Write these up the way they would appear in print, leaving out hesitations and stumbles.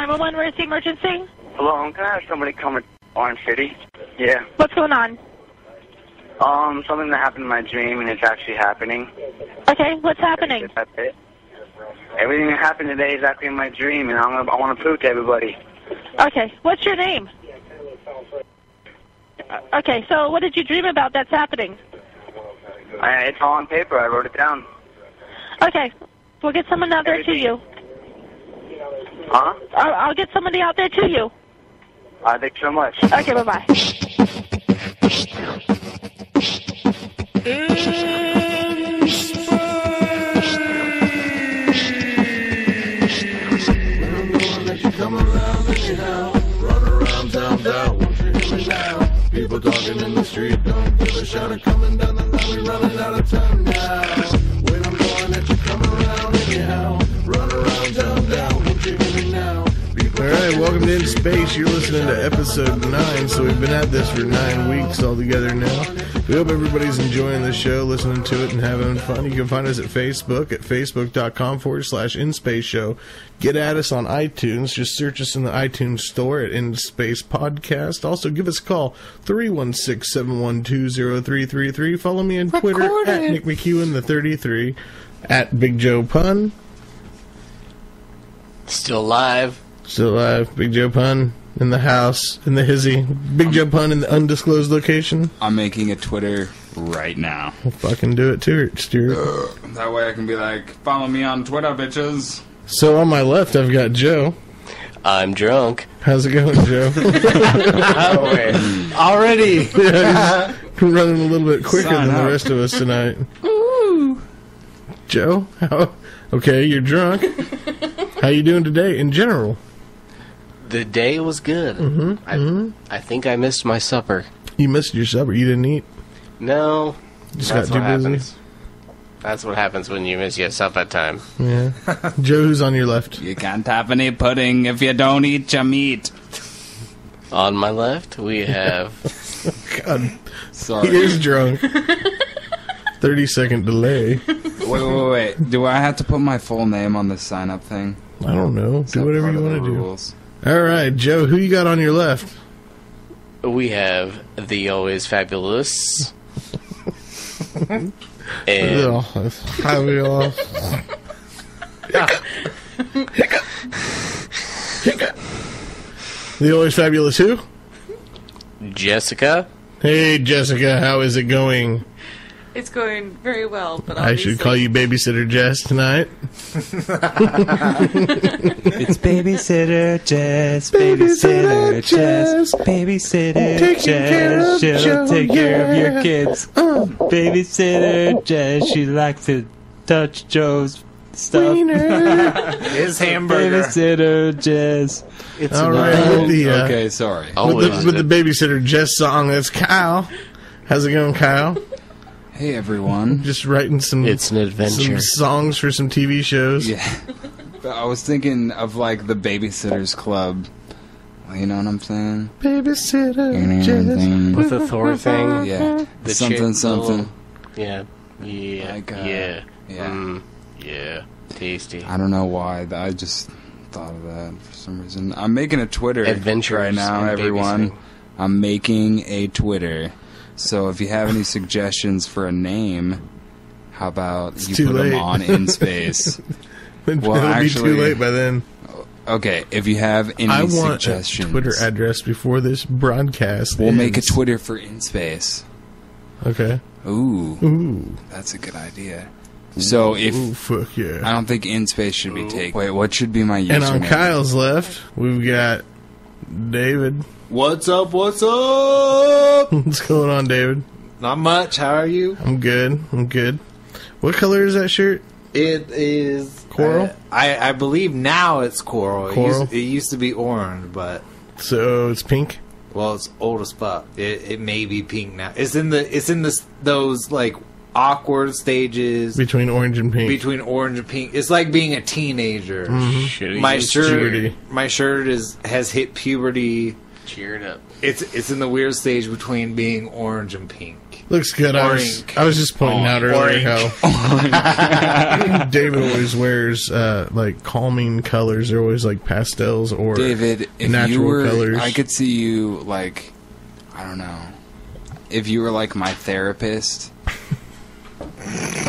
911, where's the emergency? Hello, can I have somebody come to Orange City? Yeah. What's going on? Something that happened in my dream, and it's actually happening. Okay, what's happening? That's it. Everything that happened today is actually in my dream, and I want to prove to everybody. Okay, what's your name? Okay, so what did you dream about that's happening? It's all on paper. I wrote it down. Okay, we'll get someone out there to you. Huh? I'll get somebody out there to you. Thank you so much. Okay, bye-bye. Come around anyhow, run around town, down, won't you hear me now? People talking in the street, don't give a shout, coming down the line, we running out of time now. When I'm going at you, come around anyhow, run around town, down, won't you hear me now? Alright, welcome to InSpace. You're listening to episode 9, so we've been at this for 9 weeks altogether now. We hope everybody's enjoying the show, listening to it, and having fun. You can find us at Facebook at facebook.com/InSpace Show. Get at us on iTunes. Just search us in the iTunes store at InSpace Podcast. Also, give us a call, 316-712-0333. Follow me on Twitter at Nick McEwen, the 33, at Big Joe Pun. Still live. Still alive. Big Joe Pun in the house, in the hizzy. Big Joe Pun in the undisclosed location. I'm making a Twitter right now. We'll fucking do it too, Stuart. That way I can be like, follow me on Twitter, bitches. So on my left, I've got Joe. I'm drunk. How's it going, Joe? Already. Yeah, he's running a little bit quicker than the rest of us tonight. Ooh. Joe, okay, you're drunk. How you doing today in general? The day was good. I think I missed my supper. You missed your supper. You didn't eat? No. Just got too busy? That's what happens when you miss your supper time. Yeah. Joe, who's on your left? You can't have any pudding if you don't eat your meat. On my left, we have... God. Sorry. He is drunk. 30-second delay. Wait. Do I have to put my full name on this sign-up thing? I don't know. Do whatever you want to do. Rules? All right, Joe, who you got on your left? We have the always fabulous... and... Fabulous. The always fabulous who? Jessica. Hey, Jessica, how is it going? It's going very well, but I should call you Babysitter Jess tonight. It's Babysitter Jess, Babysitter Jess, Babysitter Jess. She'll take care of your kids. Babysitter Jess, she likes to touch Joe's stuff. His hamburger. Babysitter Jess. It's all right. Okay, sorry. With the Babysitter Jess song, that's Kyle. How's it going, Kyle? Hey, everyone. Just writing some... It's an adventure. Some songs for some TV shows. Yeah. I was thinking of, like, the Babysitter's Club. You know what I'm saying? Babysitter Jess. With the Thor thing? Yeah. The something. Yeah. Like, Yeah. Tasty. I don't know why. I just thought of that for some reason. I'm making a Twitter Adventures right now, everyone. babysitting. I'm making a Twitter. So if you have any suggestions for a name, how about you put them on InSpace? It'll be too late by then. Okay, if you have any suggestions. I want a Twitter address before this broadcast We'll ends. make a Twitter for InSpace. Okay. Ooh. That's a good idea. So if... Ooh, fuck yeah. I don't think InSpace should be taken. Wait, what should be my username? And on Kyle's left, we've got David. What's up? What's up? What's going on, David? Not much. How are you? I'm good. What color is that shirt? It is coral. I believe now it's coral. Coral? It used to be orange, but so it's pink. Well, it's old as fuck. It may be pink now. It's in those like awkward stages between orange and pink. It's like being a teenager. Mm-hmm. My shirt has hit puberty. Cheer it up. It's in the weird stage between being orange and pink. Looks good. I was just pointing out earlier how David always wears like calming colors. They're always like pastels or David, if natural you were, colors. I could see you like, I don't know, if you were like my therapist,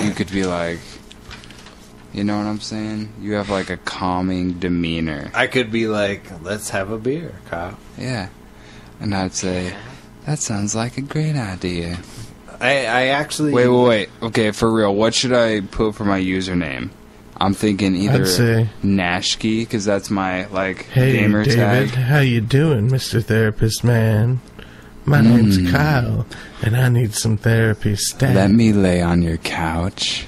you could be like, you know what I'm saying? You have like a calming demeanor. I could be like, let's have a beer, Kyle. Yeah. And I'd say, that sounds like a great idea. I actually... Wait. Okay, for real, what should I put for my username? I'm thinking either Nashki, because that's my, like, gamer David, tag. how you doing, Mr. Therapist Man? My name's Kyle, and I need some therapy stat. Let me lay on your couch.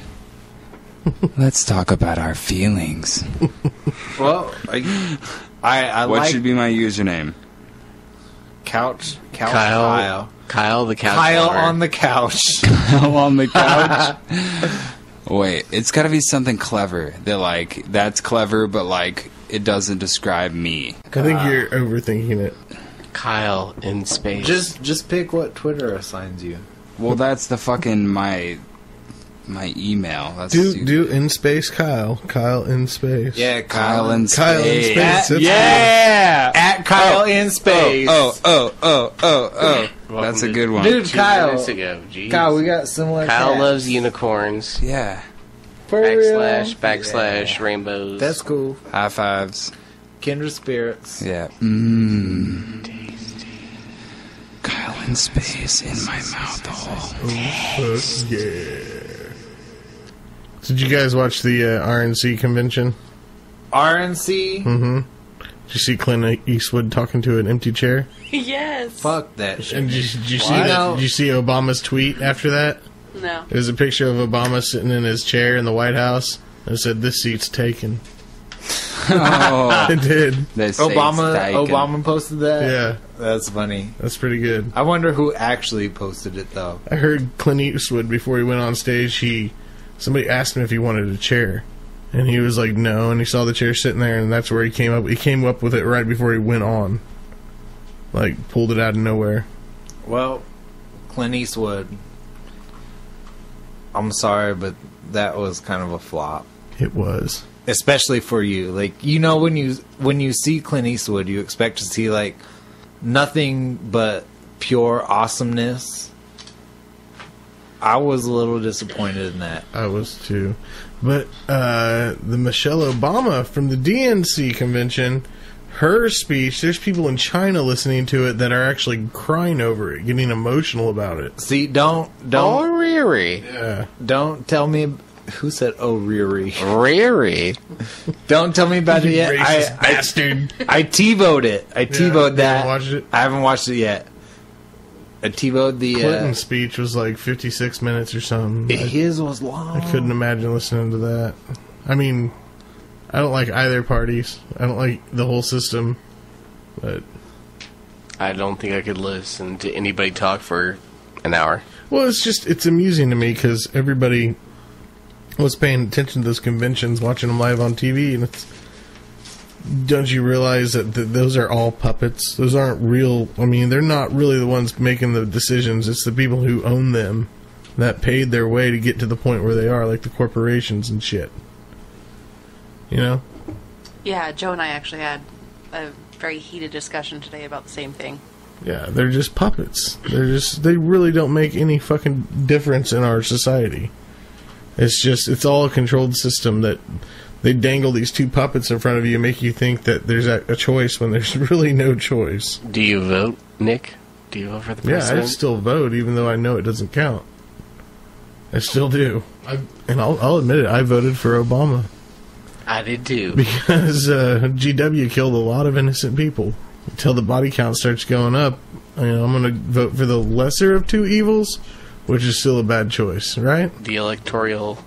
Let's talk about our feelings. Well, I what like... should be my username? Couch Kyle the couch. Kyle lover. on the couch. Kyle on the couch. Wait, it's got to be something clever. That like that's clever, but like it doesn't describe me. I think you're overthinking it. Kyle in space. Just pick what Twitter assigns you. Well, that's the fucking my email. That's Do InSpace Kyle in space. Yeah, Kyle in space. Kyle in space. That's At Kyle in space. Oh. That's a good one. Dude, 2 Kyle. minutes ago. Jeez. Kyle, we got similar Kyle cats. loves unicorns. Yeah. For Backslash real? rainbows. That's cool. High fives. Kindred spirits. Yeah. Tasty. Kyle in space in my mouth hole. Yeah. Did you guys watch the RNC convention? RNC? Mm-hmm. Did you see Clint Eastwood talking to an empty chair? Yes. Fuck that shit. And did you see that? Did you see Obama's tweet after that? No. It was a picture of Obama sitting in his chair in the White House. And it said, "This seat's taken." Oh, it did. Obama posted that? Yeah. That's funny. That's pretty good. I wonder who actually posted it, though. I heard Clint Eastwood, before he went on stage, somebody asked him if he wanted a chair. And he was like, no, and he saw the chair sitting there, and that's where he came up. He came up with it right before he went on. Like, pulled it out of nowhere. Well, Clint Eastwood, I'm sorry, but that was kind of a flop. It was. Especially for you. Like, you know, when you see Clint Eastwood, you expect to see, like, nothing but pure awesomeness. I was a little disappointed in that. I was too. But the Michelle Obama from the DNC convention, her speech, there's people in China listening to it that are actually crying over it, getting emotional about it. See, don't Oh, Riri. Yeah. Don't tell me who said oh Riri. Riri. Don't tell me about it yet. Racist bastard. I TiVo'd it. I TiVo'd that. You haven't watched it? I haven't watched it yet. I TiVo'd the Clinton's speech was like 56 minutes or something. His was long. I couldn't imagine listening to that. I mean, I don't like either parties. I don't like the whole system. But I don't think I could listen to anybody talk for an hour. well, it's amusing to me because everybody was paying attention to those conventions, watching them live on TV, and don't you realize that those are all puppets? Those aren't real. I mean, they're not really the ones making the decisions. It's the people who own them that paid their way to get to the point where they are, like the corporations and shit. You know? Yeah, Joe and I actually had a very heated discussion today about the same thing. Yeah, they're just puppets. They really don't make any fucking difference in our society. It's all a controlled system that they dangle these two puppets in front of you and make you think that there's a choice when there's really no choice. Do you vote, Nick? Do you vote for the Yeah, president? I still vote, even though I know it doesn't count. I still do. And I'll admit it, I voted for Obama. I did too. Because GW killed a lot of innocent people. Until the body count starts going up, I'm going to vote for the lesser of two evils, which is still a bad choice, right? The electoral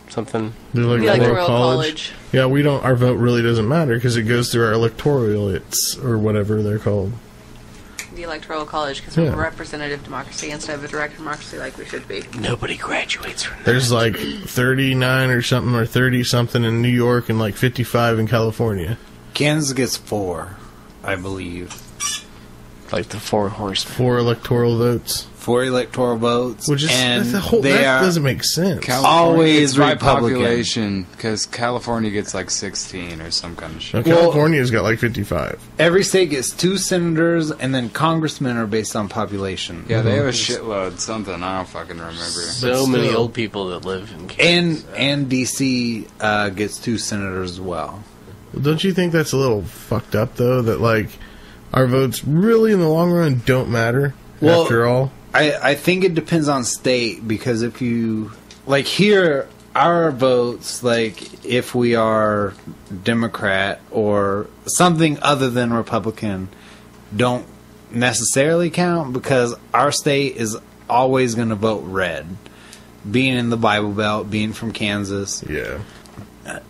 something. The Electoral college. Yeah, our vote really doesn't matter because it goes through our electorates or whatever they're called. The Electoral College, because we're representative democracy instead of a direct democracy like we should be. Nobody graduates from that. There's like 39 or something, or 30 something in New York and like 55 in California. Kansas gets 4, I believe. Like the 4 horsemen. 4 electoral votes. 4 electoral votes. Which is and that doesn't make sense. Always by Republican. population, because California gets like 16 or some kind of shit. Now, California's got like 55. Every state gets 2 senators, and then congressmen are based on population. Yeah, they have a shitload. Something I don't fucking remember. So many old people that live in Kansas. And D.C. Gets 2 senators as well. Don't you think that's a little fucked up, though? That, like, our votes really, in the long run, don't matter, after all? I think it depends on state, because if you... Like, here, our votes, like, if we are Democrat or something other than Republican, don't necessarily count, because our state is always going to vote red. Being in the Bible Belt, being from Kansas. Yeah.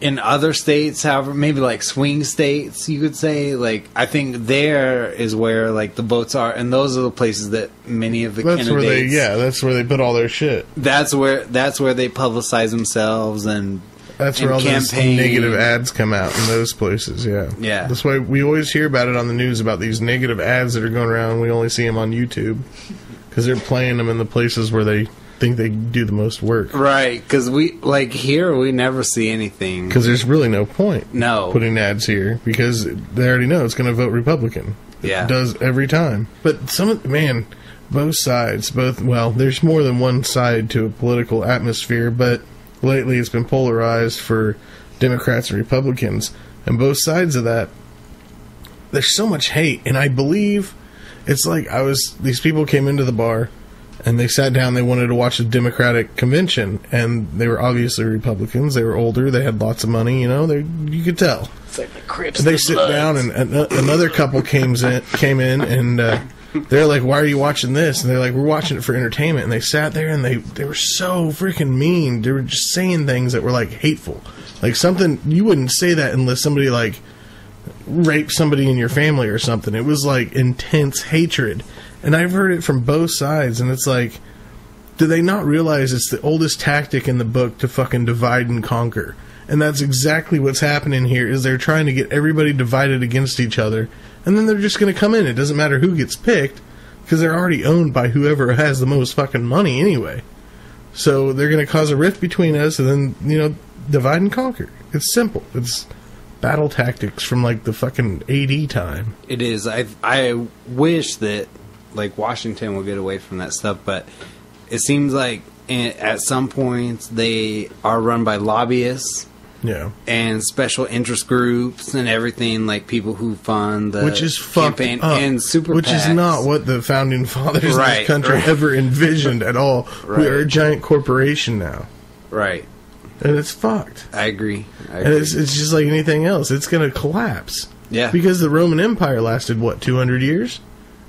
In other states, however, maybe like swing states, you could say, like, I think there is where, like, the votes are, and those are the places that many of the candidates... That's where they put all their shit. That's where they publicize themselves, and that's where all those negative ads come out in those places, yeah. Yeah. That's why we always hear about it on the news, about these negative ads that are going around. We only see them on YouTube, because they're playing them in the places where they think they do the most work. Right, because here we never see anything. Because there's really no point putting ads here, because they already know it's going to vote Republican. Yeah. It does every time. But both sides, there's more than one side to a political atmosphere, but lately it's been polarized for Democrats and Republicans. And both sides of that, there's so much hate. And I believe it's like these people came into the bar, and they sat down, they wanted to watch a Democratic convention, and they were obviously Republicans. They were older, they had lots of money, you could tell. It's like the Crips. They sit down, and another couple came in, and they're like, "Why are you watching this?" And they're like, "We're watching it for entertainment." And they sat there, and they were so freaking mean. They were just saying things that were, like, hateful. Like, something, you wouldn't say that unless somebody, like, raped somebody in your family or something. It was, like, intense hatred. And I've heard it from both sides, and it's like, do they not realize it's the oldest tactic in the book to fucking divide and conquer? And that's exactly what's happening here, is they're trying to get everybody divided against each other, and then they're just going to come in. It doesn't matter who gets picked, because they're already owned by whoever has the most fucking money anyway. So they're going to cause a rift between us, and then, divide and conquer. It's simple. It's battle tactics from, like, the fucking AD time. It is. I wish that, like, Washington will get away from that stuff, but it seems like at some points they are run by lobbyists, and special interest groups and everything, like people who fund the which is campaign up, and super which PACs. is not what the founding fathers of this country ever envisioned at all. We are a giant corporation now, and it's fucked. I agree. And it's just like anything else; it's going to collapse. Yeah, because the Roman Empire lasted 200 years.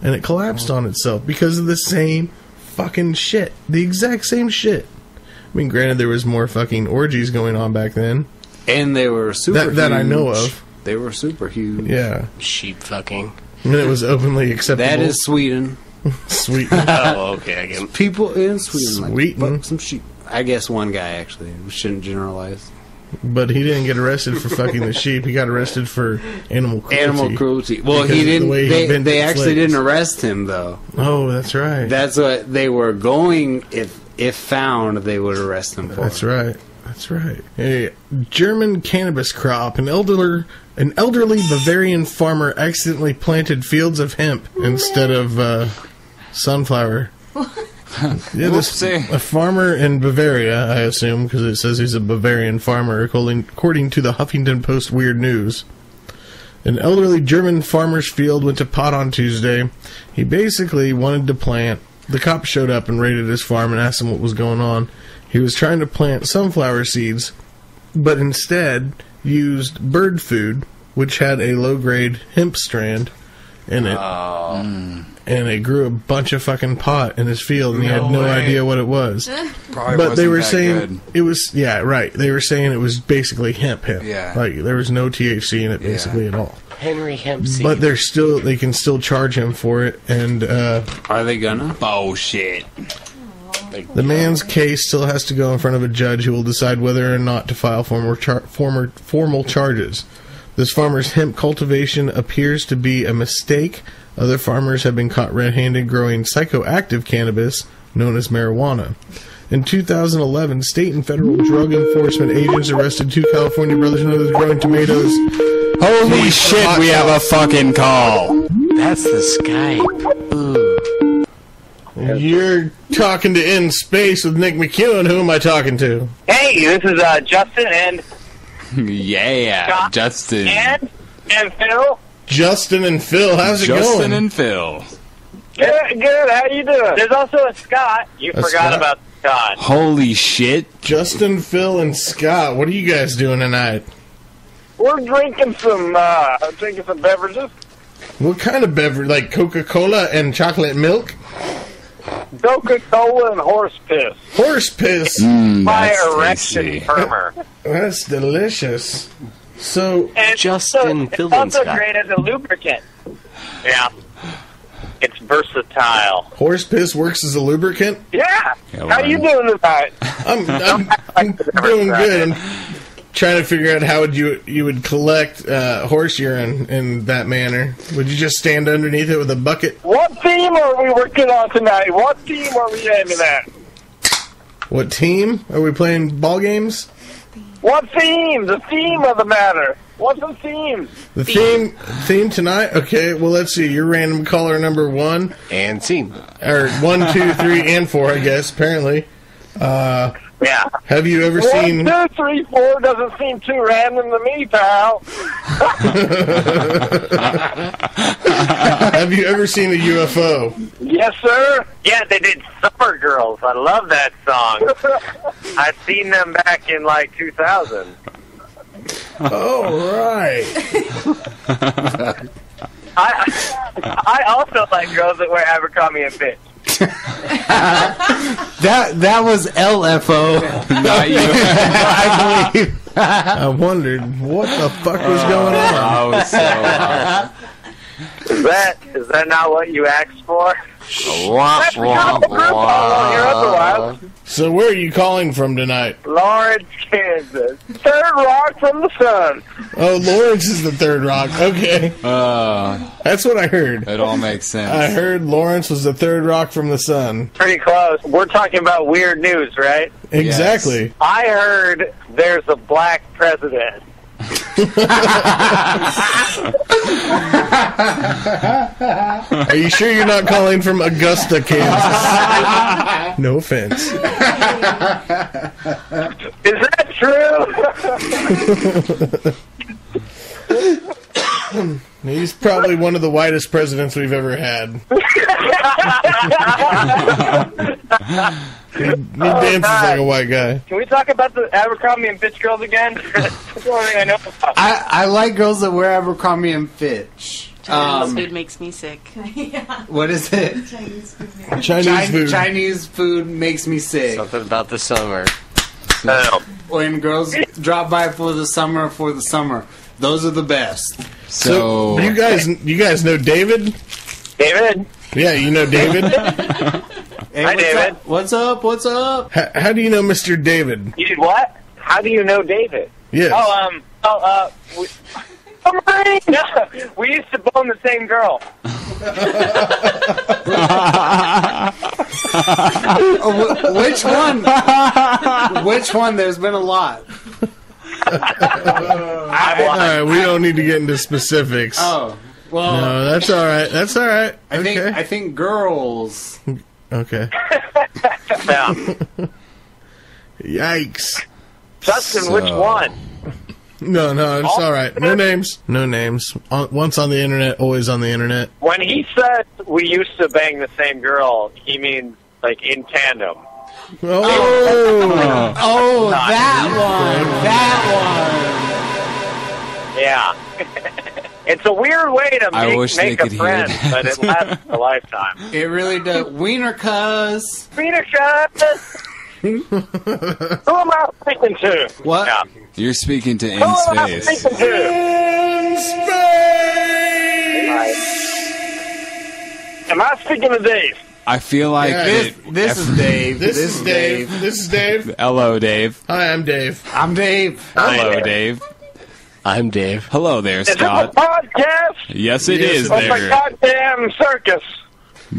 And it collapsed on itself because of the same fucking shit. The exact same shit. I mean, granted, there was more fucking orgies going on back then. And they were super huge. That I know of. They were super huge. Yeah. Sheep fucking. And it was openly acceptable. That is Sweden. Sweden. Oh, okay. I get people in Sweden Sweden. Like some sheep. I guess one guy, actually. We shouldn't generalize. But he didn't get arrested for fucking the sheep. He got arrested for animal cruelty. Well, he didn't. They actually didn't arrest him, though. Oh, that's right. That's what they were going. If found, they would arrest him for. That's right. That's right. A German cannabis crop. An elderly Bavarian farmer accidentally planted fields of hemp instead of sunflower. A farmer in Bavaria, I assume, because it says he's a Bavarian farmer, according to the Huffington Post Weird News. An elderly German farmer's field went to pot on Tuesday. He basically wanted to plant. The cops showed up and raided his farm and asked him what was going on. He was trying to plant sunflower seeds, but instead used bird food, which had a low-grade hemp strand in it. And it grew a bunch of fucking pot in his field, and he had no idea what it was. But they were saying it was, they were saying it was basically hemp. Yeah. Like, there was no THC in it basically at all. Henry Hemp seed. But they can still charge him for it, and are they gonna? Bullshit. The man's case still has to go in front of a judge who will decide whether or not to file formal charges. This farmer's hemp cultivation appears to be a mistake. Other farmers have been caught red-handed growing psychoactive cannabis, known as marijuana. In 2011, state and federal drug enforcement agents arrested 2 California brothers and others growing tomatoes. Holy shit, we have a fucking call. That's the Skype. Ooh. You're talking to InSpace with Nick McEwen. Who am I talking to? Hey, this is Justin and Yeah, Scott Justin. and Phil. Justin and Phil. How's it going? Justin and Phil. Good. How you doing? There's also a Scott. You A forgot Scott? about Scott. Holy shit. Justin, Phil, and Scott. What are you guys doing tonight? We're drinking some beverages. What kind of beverage? Like Coca-Cola and chocolate milk? Coca-Cola and horse piss. Horse piss. My That's erection tasty. firmer. That's delicious. So, And Justin it's Phil and also Scott. great as a lubricant. Yeah. It's versatile. horse piss works as a lubricant? Yeah. Yeah, How you doing tonight? I'm doing good. I'm trying to figure out how you would collect horse urine in that manner. Would you just stand underneath it with a bucket? What theme are we working on tonight? What theme are we aiming at? What team? Are we playing ball games? What theme? The theme of the matter. What's the theme? The theme tonight? Okay, well, let's see. You're random caller number 1. And scene. Or 1, 2, 3, and 4, I guess, apparently. Yeah. Have you ever 1, seen... 2, 3, 4 doesn't seem too random to me, pal. Have you ever seen a UFO? Yes, sir. Yeah, they did Summer Girls. I love that song. I've seen them back in like 2000. Oh, right. I also like girls that wear Abercrombie and Fitch. That was LFO. Not you. I believe. I wondered what the fuck was going on. I was so Is that not what you asked for? wah, wah, wah. So where are you calling from tonight? Lawrence, Kansas. Third rock from the sun. Oh, Lawrence is the third rock. Okay. That's what I heard. It all makes sense. I heard Lawrence was the third rock from the sun. Pretty close. We're talking about weird news, right? Exactly. I heard there's a black president. Are you sure you're not calling from Augusta, Kansas? No offense. Is that true? He's probably one of the whitest presidents we've ever had. He dances like a white guy. Can we talk about the Abercrombie and Fitch girls again? That's the only thing I know about. I like girls that wear Abercrombie and Fitch. Chinese food makes me sick. What is it? Chinese food. Makes me sick. Something about the summer. When girls drop by for the summer, those are the best. So you guys know David? David? Yeah, you know David? Hey, Hi, David. What's up? What's up? How do you know Mr. David? You did what? How do you know David? Yes. We used to bone the same girl. Which one? Which one? There's been a lot. All right, we don't need to get into specifics. Oh, well. No, that's all right. That's all right. I think girls. Okay. Yeah. Yikes. Justin, which one? No, it's all right. No names. No names. Once on the internet, always on the internet. When he said we used to bang the same girl, he means like in tandem. Oh, that one. Yeah. It's a weird way to I wish they make a could hear friend, that. but it lasts a lifetime. It really does. Wiener cuz. Peter Shut. Who am I speaking to? What? Yeah. You're speaking to Who am I InSpace. speaking to? Am I speaking to Dave? I feel like This is Dave. This is Dave. This is Dave. Hello, Dave. Hi, I'm Dave. I'm Dave. Hello, Dave. I'm Dave. Hello there, Is this a Scott. podcast? Yes, it Yes, is. it It's a There. goddamn circus.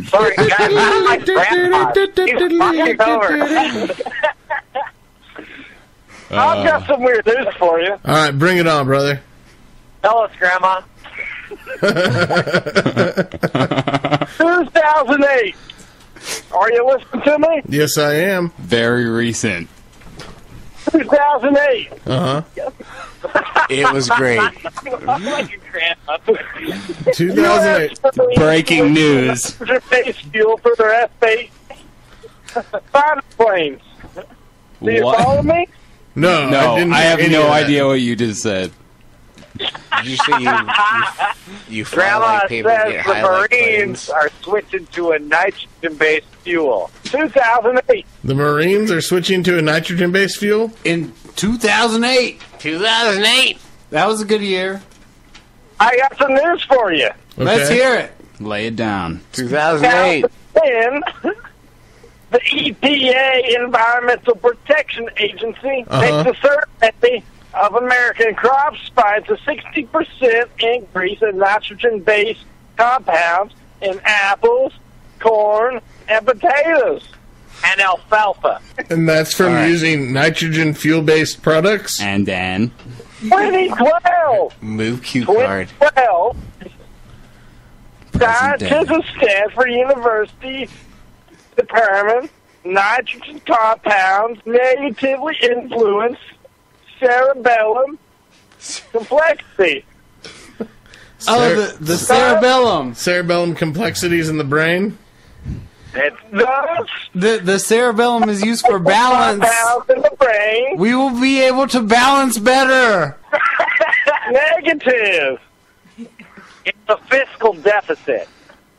Sorry, guys. My grandpa. He's fucking over. I've got some weird news for you. All right, bring it on, brother. Tell us, Grandma. 2008. Are you listening to me? Yes, I am. Very recent. 2008. Uh-huh. It was great. Like your grandma. 2008. Breaking news. Base fuel for their F-8 fighter planes. Do you What? follow me? No, No, didn't I hear have any no of that. idea what you just said. Did you say you fly Grandma like people says get the high like Marines planes? are switching to a nitrogen-based fuel. 2008. The Marines are switching to a nitrogen-based fuel? In 2008. 2008. That was a good year. I got some news for you. Let's hear it. Lay it down. 2008. 2010, the EPA, Environmental Protection Agency, Uh-huh. makes a survey of American crops, finds a 60% increase in nitrogen-based compounds in apples, corn, and potatoes, and alfalfa. And that's from All right. using nitrogen fuel-based products? And then 2012. Move cue card. 2012. Present day. Scientists at Stanford University determined nitrogen compounds negatively influence cerebellum complexity. Oh, the cerebellum. Cerebellum complexities in the brain? It does The cerebellum is used for balance. compounds in the brain. We will be able to balance better. Negative. It's a fiscal deficit.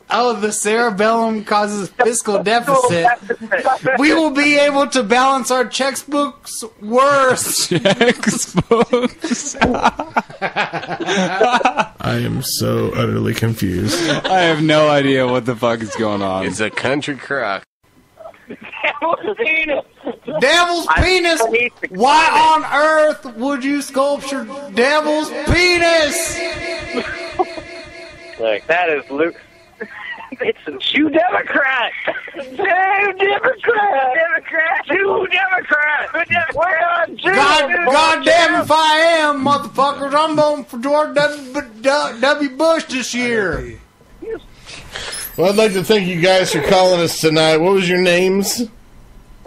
Oh, the cerebellum causes fiscal deficit. We will be able to balance our textbooks worse. textbooks. I am so utterly confused. I have no idea what the fuck is going on. It's a country crock. Devil's penis. Why on earth would you sculpture devil's penis? Look, that is Luke. It's a Jew Democrat. Jew Democrat. Jew Democrat. We're on Jew. God damn if I am, motherfuckers. I'm voting for George W. Bush this year. Well, I'd like to thank you guys for calling us tonight. What was your names?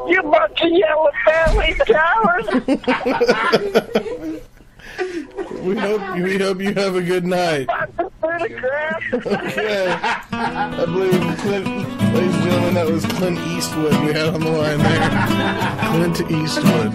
You bunch of yellow family cowards. We hope you have a good night. Okay. I believe Clint, ladies and gentlemen, that was Clint Eastwood we had on the line there. Clint Eastwood.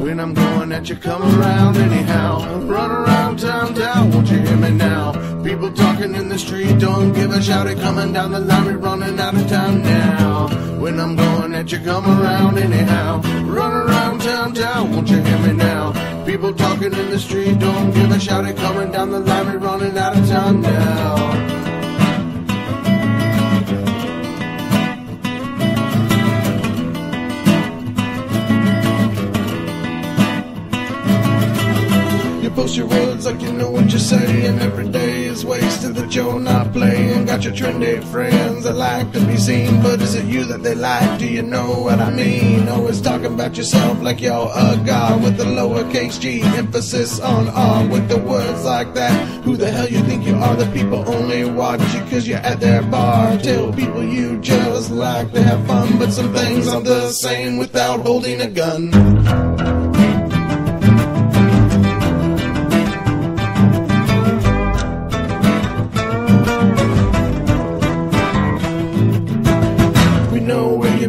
When I'm going at you, come around anyhow. Run around town, won't you hear me now? People talking in the street, don't give a shout. It coming down the line, we're running out of time now. When I'm going at you, come around anyhow. Run around town, won't you hear me now? People talking in the street, don't give a shout. It coming down the line, we're running out of time now. Post your words like you know what you're saying. Every day is wasted that you're not playing. Got your trendy friends that like to be seen, but is it you that they like? Do you know what I mean? Always talking about yourself like you're a god with the lowercase g, emphasis on R with the words like that. Who the hell you think you are? The people only watch you cause you're at their bar. Tell people you just like to have fun, but some things aren't the same without holding a gun.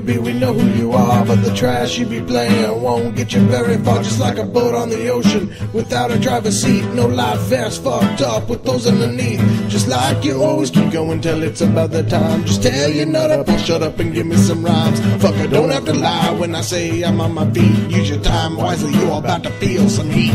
We know who you are, but the trash you be playing won't get you very far. Just like a boat on the ocean without a driver's seat, no life vest, fucked up with those underneath. Just like you always keep going till it's about the time. Just tell your nut up or shut up and give me some rhymes. Fuck, I don't have to lie when I say I'm on my feet. Use your time wisely, you're about to feel some heat.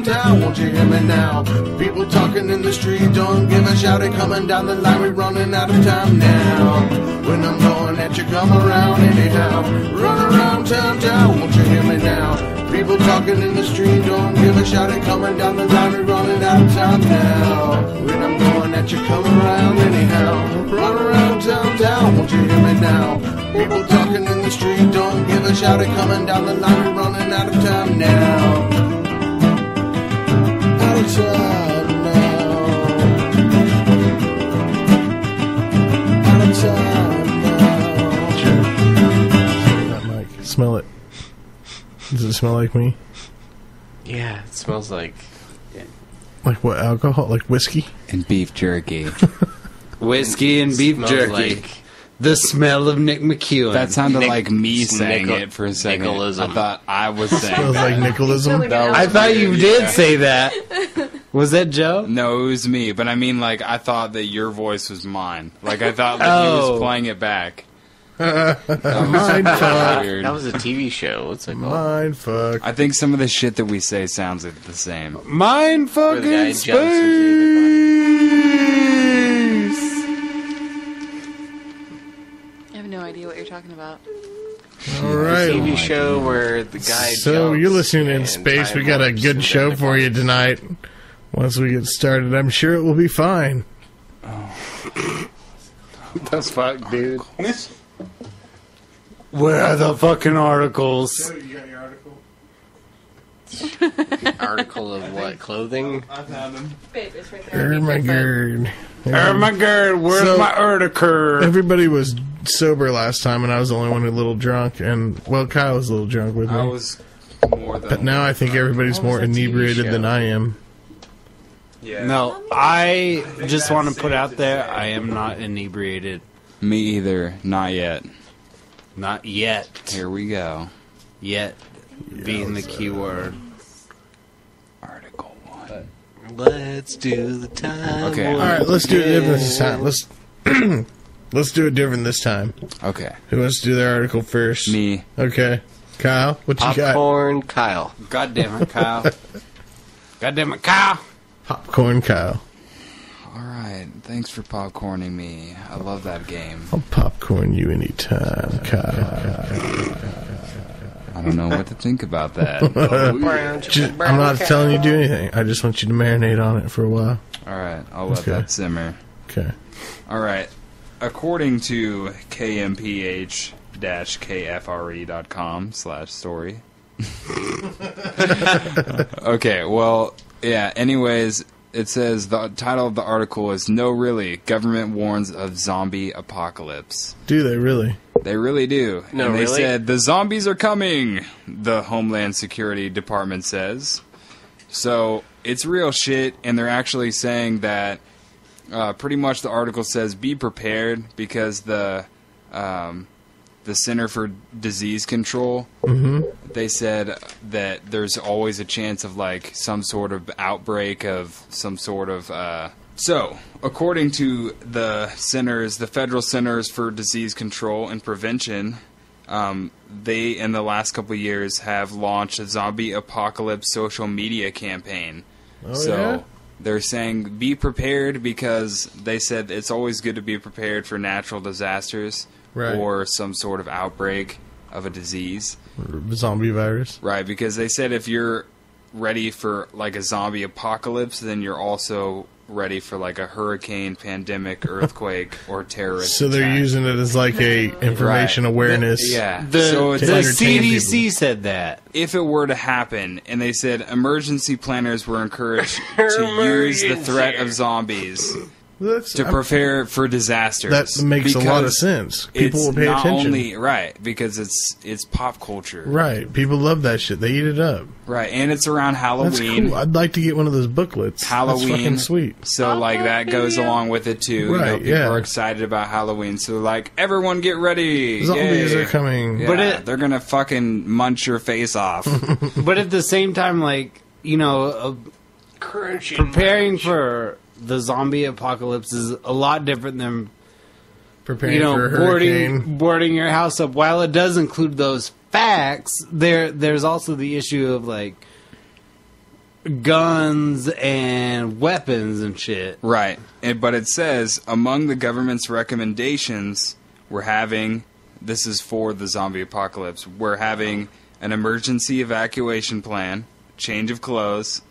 town, town. Won't you hear me now? People talking in the street, don't give a shout. It coming down the line, we're running out of time now. When I'm going at you, come around anyhow. Run around town, town. Won't you hear me now? People talking in the street, don't give a shout. It coming down the line, we're running out of time now. When I'm going at you, come around anyhow. Run around town, town. Won't you hear me now? People talking in the street, don't give a shout. It coming down the line, we're running out of time now. Out of time now. Out of time now. That mic. Smell it. Does it smell like me? Yeah, it smells like... Like what, alcohol? Like whiskey? And beef jerky. Whiskey and beef smells jerky. like... The smell of Nick McEwen. That sounded like me saying it for a second. Nicholism. I thought I was saying Smells like Nicholism? I thought you did say that. Was that Joe? No, it was me. But I mean, like, I thought that your voice was mine. Like, I thought that he was playing it back. Mind fuck. That was a TV show. What's it called? Mind fuck. I think some of the shit that we say sounds like the same. Mind Where the guy fucking jumps into space. I have no idea what you're talking about. All the right. TV show where the guy So jumps you're listening to In and Space. time We got a warps good and show then for you tonight. Once we get started, I'm sure it will be fine. That's fuck, dude. Where are the fucking articles? You got your article? Article of what? Clothing? I found them. Babe, it's right there. Oh my god. Oh my god, where's So- my article? Everybody was sober last time, and I was the only one a little drunk. And, well, Kyle was a little drunk with me. I was more than... But now I think everybody's What was more that TV inebriated show? than I am. Yeah. No, I just want to put out there, I am not inebriated. Me either. Not yet. Not yet. Here we go. Yet being the key word. Article 1. Let's do the time. Okay. All right, let's do it different this time. Let's do it different this time. Okay. Who wants to do their article first? Me. Okay. Kyle, what you got? Popcorn Kyle. God damn it, Kyle. God damn it, Kyle. Popcorn Kyle. Alright. Thanks for popcorning me. I love that game. I'll popcorn you anytime, Kyle. I don't know what to think about that. I'm not telling you to do anything. I just want you to marinate on it for a while. Alright. I'll let Okay. that simmer. Okay. Alright. According to kmph-kfre.com/story. Okay, well, yeah, anyways, it says the title of the article is No Really, Government Warns of Zombie Apocalypse. Do they really? They really do. No, and they really? said, the zombies are coming, the Homeland Security Department says. So, it's real shit, and they're actually saying that pretty much the article says be prepared because the Center for Disease Control, they said that there's always a chance of like some sort of outbreak of some sort of. So, according to the Federal Centers for Disease Control and Prevention, they in the last couple of years have launched a zombie apocalypse social media campaign. Oh, so. yeah? They're saying be prepared because they said it's always good to be prepared for natural disasters Right. or some sort of outbreak of a disease. Zombie virus. Right, because they said if you're ready for like a zombie apocalypse, then you're also ready for like a hurricane, pandemic, earthquake, or terrorist So they're attack. using it as like a information Right. awareness. Yeah. The, so it's to the like entertain CDC people. said that. if it were to happen, and they said emergency planners were encouraged to use the threat of zombies That's, to prepare for disasters. that makes a lot of because sense. People it's will pay not attention. only right because it's pop culture, Right. People love that shit. They eat it up. right, and it's around That's Halloween. cool. I'd like to get one of those booklets. Halloween, That's fucking sweet. So like that goes along with it too. You know, Right, people yeah. are excited about Halloween, so like everyone get ready. Zombies Yay. are coming. Yeah, But they're gonna fucking munch your face off. But at the same time, like, you know, preparing for the zombie apocalypse is a lot different than, Preparing you know, for a hurricane. boarding your house up. While it does include those facts, there's also the issue of, like, guns and weapons and shit. Right. But it says, among the government's recommendations, we're having, this is for the zombie apocalypse, we're having an emergency evacuation plan, change of clothes,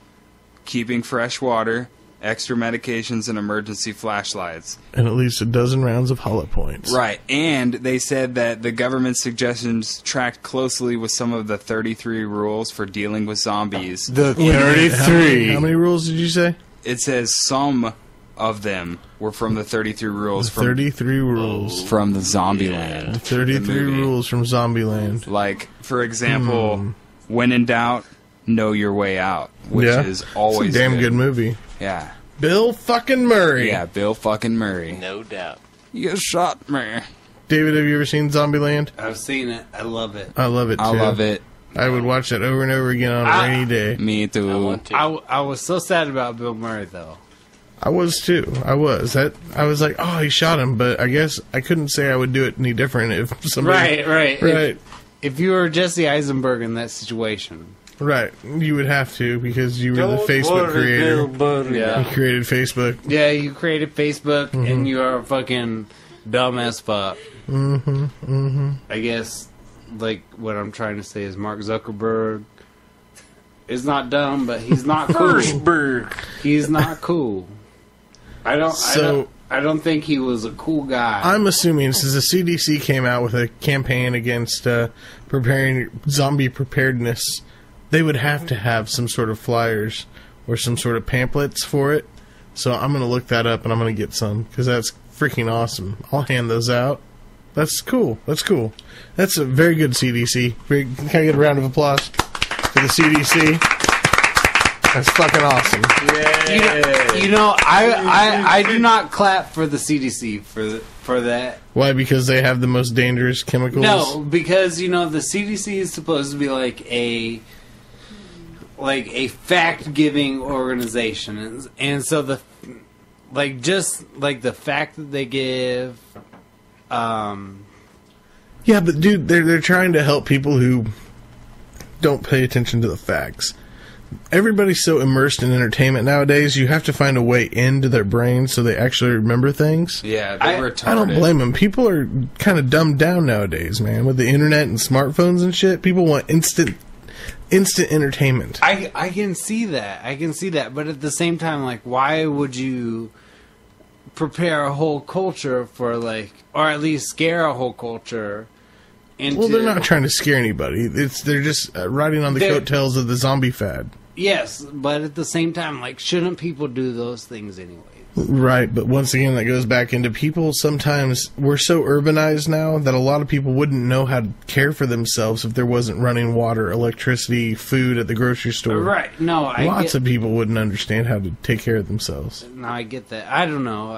keeping fresh water, extra medications, and emergency flashlights. And at least a dozen rounds of hollow points. Right. And they said that the government's suggestions tracked closely with some of the 33 rules for dealing with zombies. The 33. How many rules did you say? It says some of them were from the 33 rules. 33 rules. From the Zombieland. 33 rules from Zombieland. Like, for example, when in doubt, know your way out. Which is always it's a damn good movie. Yeah. Bill fucking Murray. Yeah, Bill fucking Murray. No doubt. You shot me. David, have you ever seen Zombieland? I've seen it. I love it. I love it, too. I love it. I would watch that over and over again on a rainy day. Me too. I want to. I was so sad about Bill Murray, though. I was, too. I was. I was like, oh, he shot him, but I guess I couldn't say I would do it any different if somebody... Right. If you were Jesse Eisenberg in that situation... Right, you would have to because you were the Facebook creator. Yeah. You created Facebook. Yeah, you created Facebook and you are fucking dumb as fuck. I guess, like, what I'm trying to say is Mark Zuckerberg is not dumb, but he's not cool. He's not cool. I don't think he was a cool guy. I'm assuming since the CDC came out with a campaign against preparing zombie preparedness, they would have to have some sort of flyers or some sort of pamphlets for it. So I'm going to look that up and I'm going to get some because that's freaking awesome. I'll hand those out. That's cool. That's cool. That's a very good CDC. Can I get a round of applause for the CDC? That's fucking awesome. I do not clap for the CDC for that. Why? Because they have the most dangerous chemicals? No, because the CDC is supposed to be like a fact-giving organization, and so the fact that they give, yeah, but dude, they're trying to help people who don't pay attention to the facts. Everybody's so immersed in entertainment nowadays, you have to find a way into their brains so they actually remember things. Yeah, they're retarded. I don't blame them. People are kind of dumbed down nowadays, man. With the internet and smartphones and shit, people want instant entertainment. I can see that. But at the same time, like, why would you prepare a whole culture for, like, or at least scare a whole culture into... Well, they're not trying to scare anybody. They're just riding on the coattails of the zombie fad. Yes, but at the same time, like, shouldn't people do those things anyways? Right, but once again, that goes back into people. Sometimes we're so urbanized now that a lot of people wouldn't know how to care for themselves if there wasn't running water, electricity, food at the grocery store. Right, no, Lots of people wouldn't understand how to take care of themselves. No, I get that. I don't know.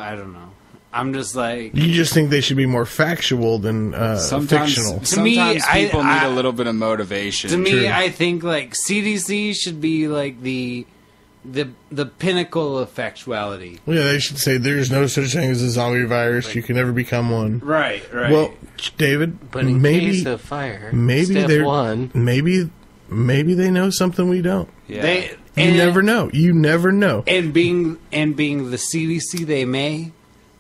I'm just like... You just think they should be more factual than fictional. Sometimes people need a little bit of motivation. To me, I think, like, CDC should be, like, the pinnacle of factuality. Yeah, they should say there's no such thing as a zombie virus. You can never become one. Right. Well, David, but in case of fire, step one. Maybe they know something we don't. Yeah. You never know. You never know. And being the CDC,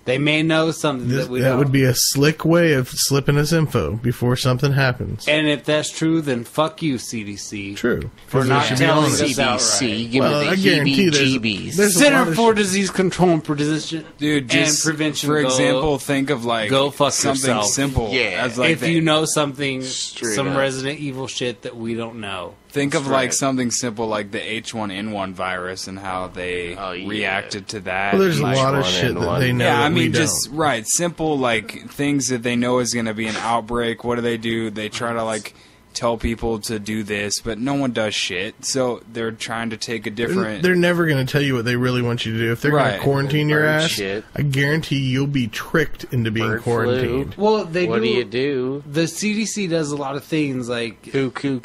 they may know something that we don't. That would be a slick way of slipping us info before something happens. And if that's true, then fuck you, CDC. True. For not telling us CDC. Give well, me the I guarantee there's Center for Disease Control and Prevention. Dude, just and Prevention. For example, think of go fuck something yourself. simple. Yeah. As like if you know something, some up. Resident Evil shit that we don't know. Think of like something simple like the H1N1 virus and how they reacted to that. Well, there's a lot of shit that they know. Yeah, I mean, we just don't. simple like things that they know is going to be an outbreak. What do? They try to like tell people to do this, but no one does shit. So they're trying to take a different... They're never going to tell you what they really want you to do. If they're going to quarantine your ass, shit. I guarantee you'll be tricked into being quarantined. Well, what do you do? The CDC does a lot of things like... Cuckoo.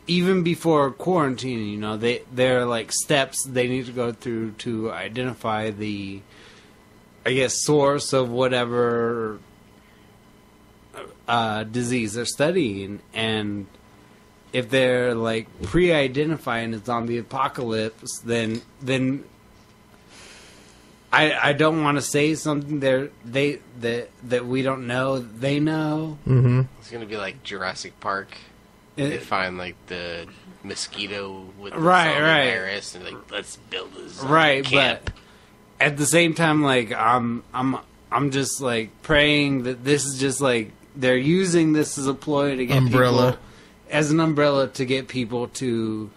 Even before quarantine, they're like steps they need to go through to identify the, I guess, source of whatever... disease they're studying, and like pre-identifying a zombie apocalypse, then I don't want to say something that we don't know. They know. Mm-hmm. It's gonna be like Jurassic Park. They find like the mosquito with the Right. virus, and like let's build a zombie camp. But at the same time, like I'm just like praying that this is just like they're using this as a ploy to get people, as an umbrella to get people to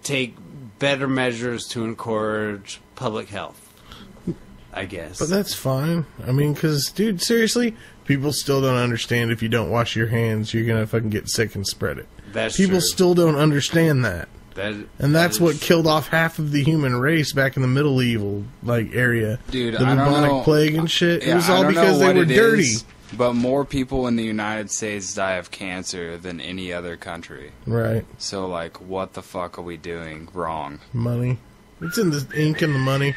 take better measures to encourage public health. I guess. But that's fine. I mean, because, dude, seriously, people still don't understand if you don't wash your hands, you're going to fucking get sick and spread it. That's people true. still don't understand that. And that's what killed off half of the human race back in the medieval area. Dude, the I don't bubonic know. plague and shit. Yeah, It was all because they were dirty. But more people in the United States die of cancer than any other country. Right. So, like, what the fuck are we doing wrong? Money. It's in the ink and the money.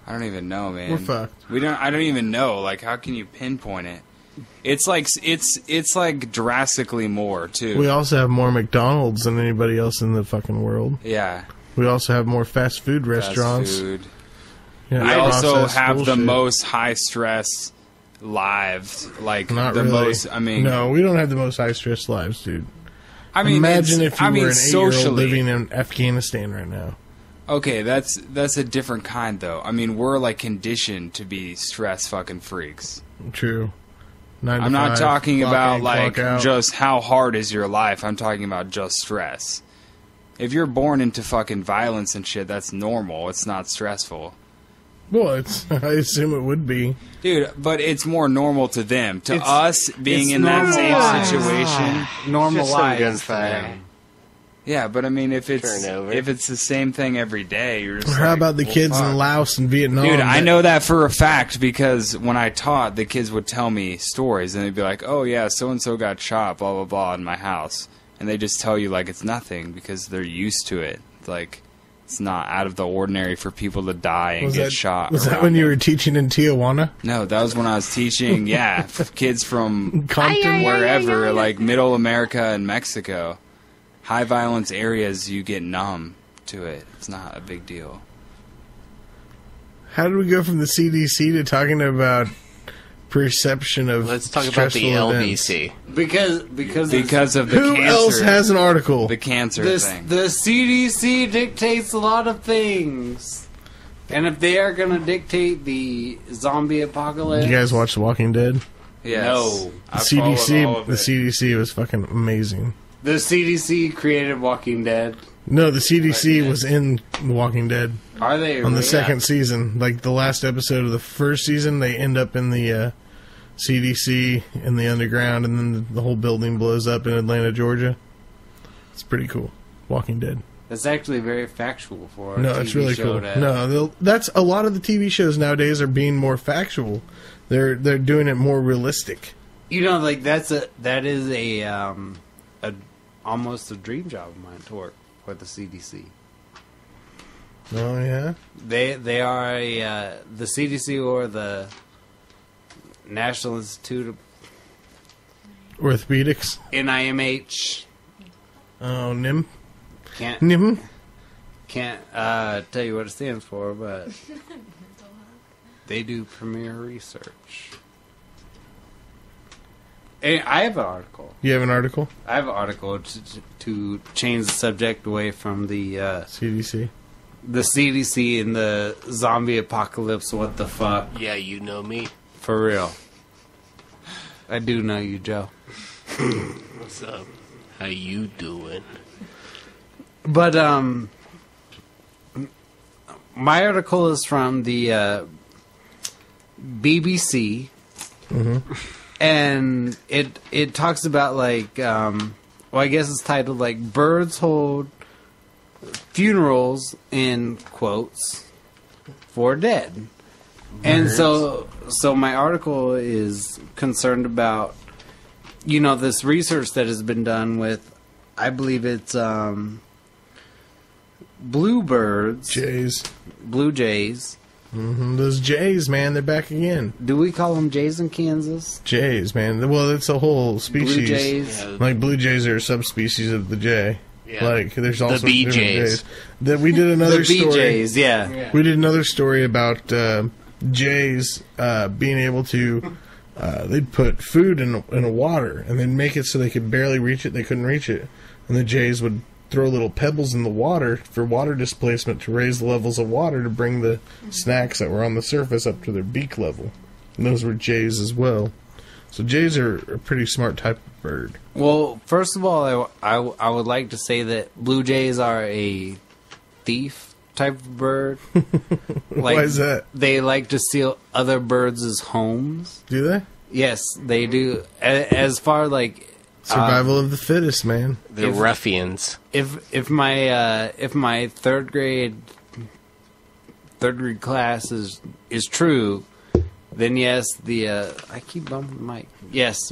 I don't even know, man. We're fucked. I don't even know. Like, how can you pinpoint it? It's like drastically more too. We also have more McDonald's than anybody else in the fucking world. Yeah. We also have more fast food restaurants. Fast food. Yeah, we also processed have bullshit. the most high stress lives. Like Not the really. most. I mean, no, we don't have the most high stress lives, dude. I mean, imagine if you were an 8-year-old socially living in Afghanistan right now. Okay, that's a different kind, though. I mean, we're, like, conditioned to be stress fucking freaks. True. I'm not talking about, like, clock out. just how hard is your life. I'm talking about just stress. If you're born into fucking violence and shit, that's normal. It's not stressful. Well, I assume it would be. Dude, but it's more normal to them. To us, being in that same situation... Normalized. Gunfire. Yeah, but I mean, if it's the same thing every day, you're just How about the kids in Laos and Vietnam? Dude, I know that for a fact because when I taught, the kids would tell me stories and they'd be like, "Oh yeah, so and so got shot, blah blah blah, in my house," and they just tell you like it's nothing because they're used to it. Like it's not out of the ordinary for people to die and get shot. Was that when you were teaching in Tijuana? No, that was when I was teaching. Yeah, kids from Compton, wherever, like Middle America and Mexico. High violence areas, you get numb to it. It's not a big deal. How did we go from the CDC to talking about perception of Let's talk about the LBC. Because of the Who cancer. else has an article? The cancer thing. The CDC dictates a lot of things. And if they are going to dictate the zombie apocalypse... Did you guys watch The Walking Dead? Yes. No. I followed all of The it. CDC was fucking amazing. The CDC created Walking Dead. No, the CDC was in The Walking Dead. Are they? On the really? second season. Like the last episode of the first season, they end up in the CDC in the underground, and then the whole building blows up in Atlanta, Georgia. It's pretty cool. Walking Dead. That's actually very factual for a No, TV it's really show cool. No, that's a lot of the TV shows nowadays are being more factual. They're doing it more realistic. You know, like that is a almost a dream job of mine to work for the CDC. Oh yeah, they are the CDC or the National Institute of Orthopedics. NIMH. Oh, NIM. Can't tell you what it stands for, but they do premier research. And I have an article. You have an article? I have an article to change the subject away from the CDC. The CDC and the zombie apocalypse. What the fuck? Yeah, you know me. For real. I do know you, Joe. What's up? How you doing? But my article is from the BBC, and it talks about like well, I guess it's titled like "Birds Hold Funerals" in quotes for dead. And so my article is concerned about, you know, this research that has been done with, I believe it's bluebirds, Jays, blue jays, Those Jays, man, they're back again. Do we call them Jays in Kansas? Jays, man. Well, it's a whole species. Blue Jays. Yeah. Like blue jays are a subspecies of the jay. Yeah. Like there's also The different BJs. jays. That we did another The story. BJs, yeah. We did another story about jays being able to. They'd put food in a water and then make it so they could barely reach it. They couldn't reach it, and the jays would throw little pebbles in the water for water displacement to raise the levels of water to bring the snacks that were on the surface up to their beak level. And those were jays as well. So jays are a pretty smart type of bird. Well, first of all, I would like to say that blue jays are a thief type of bird. Why is that? They like to steal other birds' homes. Do they? Yes, they do. As far like Survival of the fittest, man. They're ruffians. if my third grade class is true, then yes, I keep bumping the mic. Yes,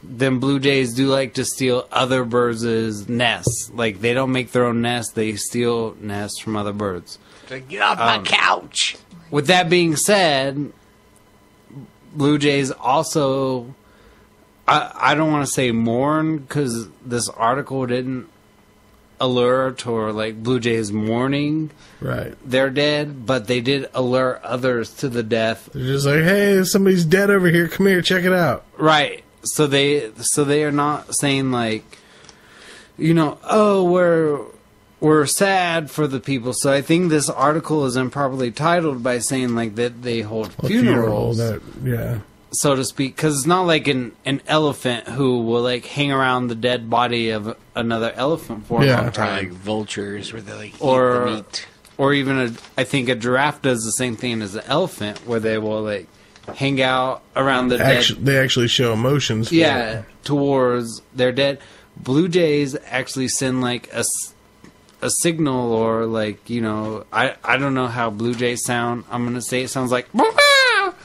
them blue jays do like to steal other birds' nests. Like they don't make their own nests; they steal nests from other birds. Get off my couch. With that being said, blue jays also. I don't want to say mourn because this article didn't alert or like blue jays mourning Right. they're dead, but they did alert others to the death. They're just like, hey, somebody's dead over here. Come here, check it out. Right. So they are not saying like, oh, we're sad for the people. So I think this article is improperly titled by saying like that they hold funerals. Yeah. So to speak, because it's not like an elephant who will like hang around the dead body of another elephant for a long Or time, like vultures where they like eat Or- the meat. or even I think a giraffe does the same thing as an elephant, where they will like hang out around the dead. They actually show emotions. For it. Towards their dead. Blue jays actually send like a signal, or like I don't know how blue jays sound. I'm gonna say it sounds like.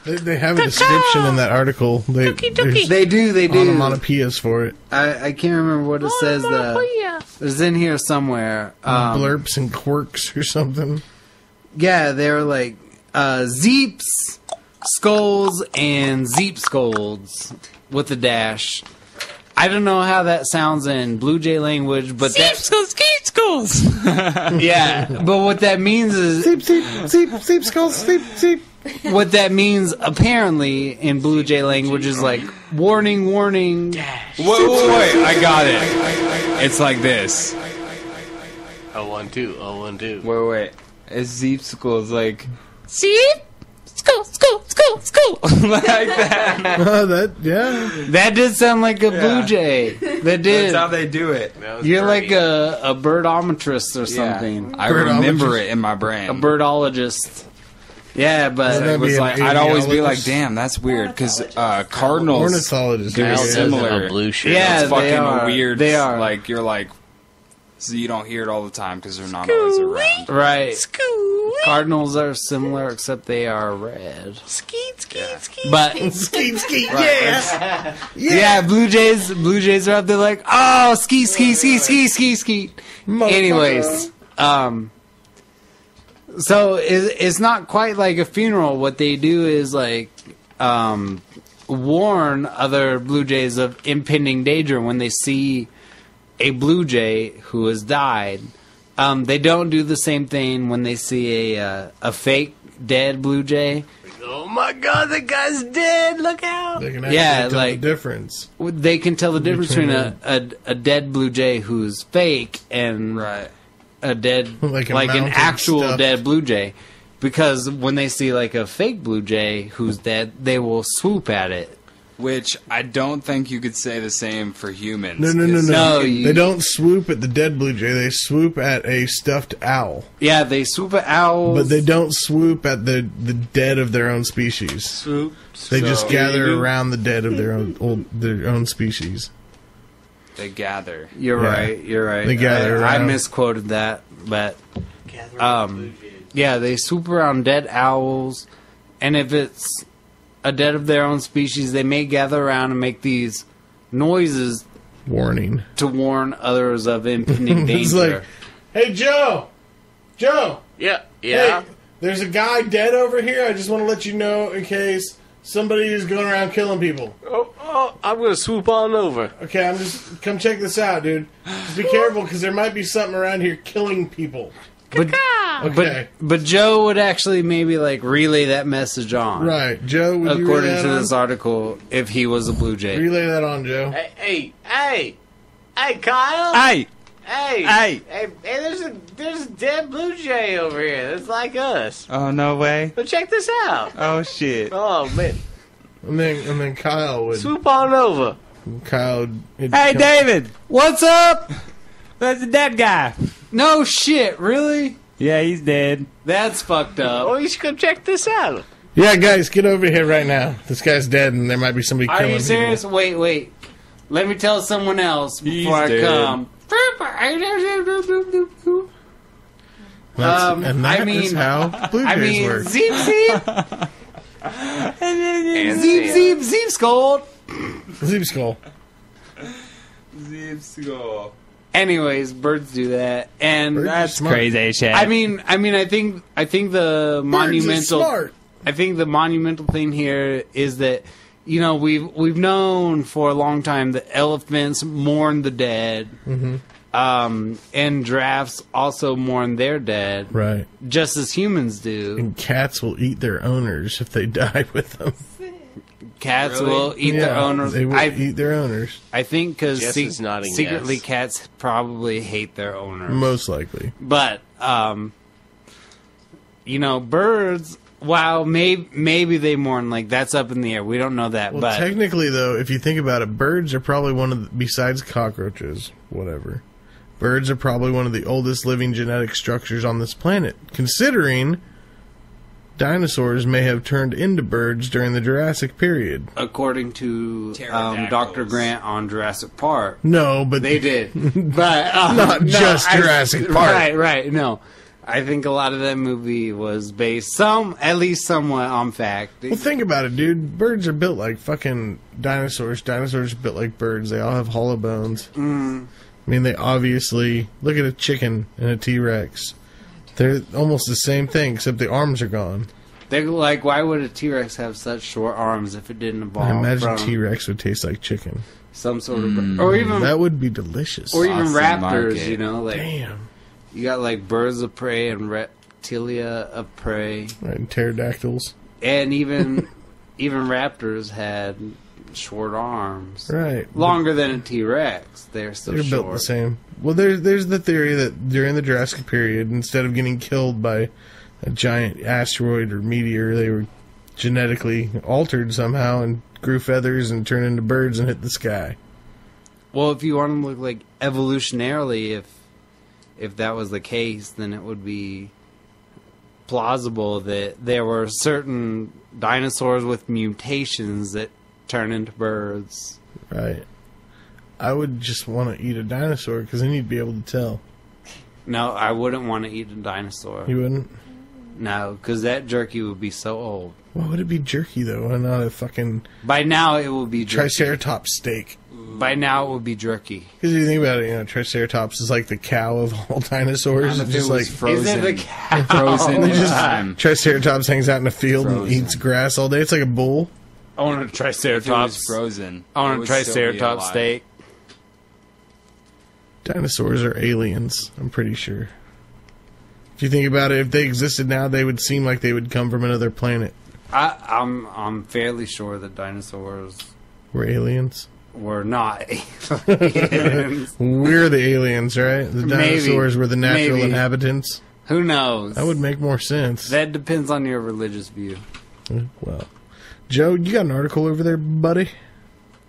They have a description in that article. There's They do. onomatopoeias for it. I can't remember what it says. It's in here somewhere. Blurps and quirks or something. Yeah, they're like zeeps, skulls, and zeep scolds with a dash. I don't know how that sounds in Blue Jay language, but Skulls. yeah. But what that means is Zeep, skulls, zeep. what that means apparently in Blue Jay language is like warning. Wait, I got it. It's like this. 012. Wait. It's Zeep Schools like See? School. like that. That did sound like a Blue Jay. That did. That's how they do it. You're like a birdometrist or something. I remember it in my brain. A birdologist. Yeah, but That'd be an I'd always be like, aviologist. "Damn, that's weird," because cardinals Ornithologist. do Yeah. similar blue shit. Yeah, It's they fucking are. weird. They are. Like you're like, so you don't hear it all the time because they're not always around. right. Cardinals are similar, except they are red. Skeet. But Skeet, yeah. yeah, Blue Jays are up there like, oh, ski. Anyways, so it's not quite like a funeral. What they do is like warn other Blue Jays of impending danger when they see a Blue Jay who has died. They don't do the same thing when they see a fake dead Blue Jay. Oh my god, the guy's dead! Look out! They can actually Yeah, tell like- the difference. They can tell the difference between Between a dead Blue Jay who's fake and Right. a dead Like a an mounted actual stuffed- dead Blue Jay. Because when they see like a fake Blue Jay who's dead, they will swoop at it. Which I don't think you could say the same for humans. No. 'cause No, They don't swoop at the dead blue jay. They swoop at a stuffed owl. Yeah, they swoop at owls. But they don't swoop at the dead of their own species. They just gather around the dead of their own species. They gather. You're Yeah. right. You're right. They gather I around. misquoted that, but yeah, they swoop around dead owls, and if it's a dead of their own species, they may gather around and make these noises Warning. to warn others of impending danger. It's like, hey, Joe! Yeah. Hey, There's a guy dead over here. I just want to let you know in case somebody is going around killing people. Oh, I'm gonna swoop on over. Okay, come check this out, dude. Just be careful, because there might be something around here killing people. But, Okay. but Joe would actually maybe like relay that message on. Right. Joe, would you relay According that to on? this article, if he was a Blue Jay. Relay that on, Joe. Hey, Kyle. Hey! Hey, there's a dead blue jay over here. That's like us. Oh, no way. But check this out. Oh, shit. Oh man, And then Kyle would. swoop on over. Kyle. Hey, David! What's up? That's the dead guy. No shit, really? Yeah, he's dead. That's fucked up. Oh, you should come check this out. Yeah, guys, get over here right now. This guy's dead, and there might be somebody Are killing you serious? people. Wait. Let me tell someone else before I dead. come. And that is how Blue Jays work. Zeep, zeep. And Zeep, zeep, zeep, scold. Zeep skull. Anyways, birds do that, and Birds are That's smart. crazy shit. I think the Birds are monumental. smart. I think the monumental thing here is that we've known for a long time that elephants mourn the dead, and giraffes also mourn their dead, Right. just as humans do. And cats will eat their owners if they die with them. Cats will eat their owners. They will eat their owners. I think because Jess is nodding secretly yes. cats probably hate their owners. Most likely. But birds. Wow, maybe they mourn. Like, that's up in the air. We don't know that. Well, but technically, though, if you think about it, birds are probably one of the, besides cockroaches, whatever, birds are probably one of the oldest living genetic structures on this planet, considering dinosaurs may have turned into birds during the Jurassic period. according to Dr. Grant on Jurassic Park, No, but they did. But Not just Jurassic Park. Right. No, I think a lot of that movie was based at least somewhat on fact. Well, think about it, dude. Birds are built like fucking dinosaurs. Dinosaurs are built like birds. They all have hollow bones. I mean, they obviously... Look at a chicken and a T-Rex. They're almost the same thing, except the arms are gone. They're like, why would a T-Rex have such short arms if it didn't evolve I imagine from T-Rex would taste like chicken. some sort of... Or even That would be delicious. or even Awesome raptors, market. like... Damn. You got like birds of prey and reptilia of prey, Right, and pterodactyls. and even raptors had short arms, Right. longer than a T-Rex. They're still They're short. built the same. Well, there's the theory that during the Jurassic period, instead of getting killed by a giant asteroid or meteor, they were genetically altered somehow and grew feathers and turned into birds and hit the sky. Well, if you want to look like evolutionarily, if that was the case, then it would be plausible that there were certain dinosaurs with mutations that turn into birds. Right. I would just want to eat a dinosaur because then you'd be able to tell. No, I wouldn't want to eat a dinosaur. You wouldn't? No, because that jerky would be so old. Why would it be jerky, though, and not a fucking By now, it will be jerky. Triceratops steak? By now, it would be jerky. Because if you think about it, Triceratops is like the cow of all dinosaurs. It's just like frozen. Is it the cow? Frozen They just- time. Triceratops hangs out in a field and Frozen. eats grass all day. It's like a bull. I want a If it was Triceratops. frozen. I it want a would still be Triceratops alive. steak. Dinosaurs are aliens, I'm pretty sure. If you think about it, if they existed now, they would seem like they would come from another planet. I'm fairly sure that dinosaurs We're aliens. were not aliens. We're the aliens, right? The Maybe. dinosaurs were the natural Maybe. inhabitants. Who knows? That would make more sense. That depends on your religious view. Well, Joe, you got an article over there, buddy?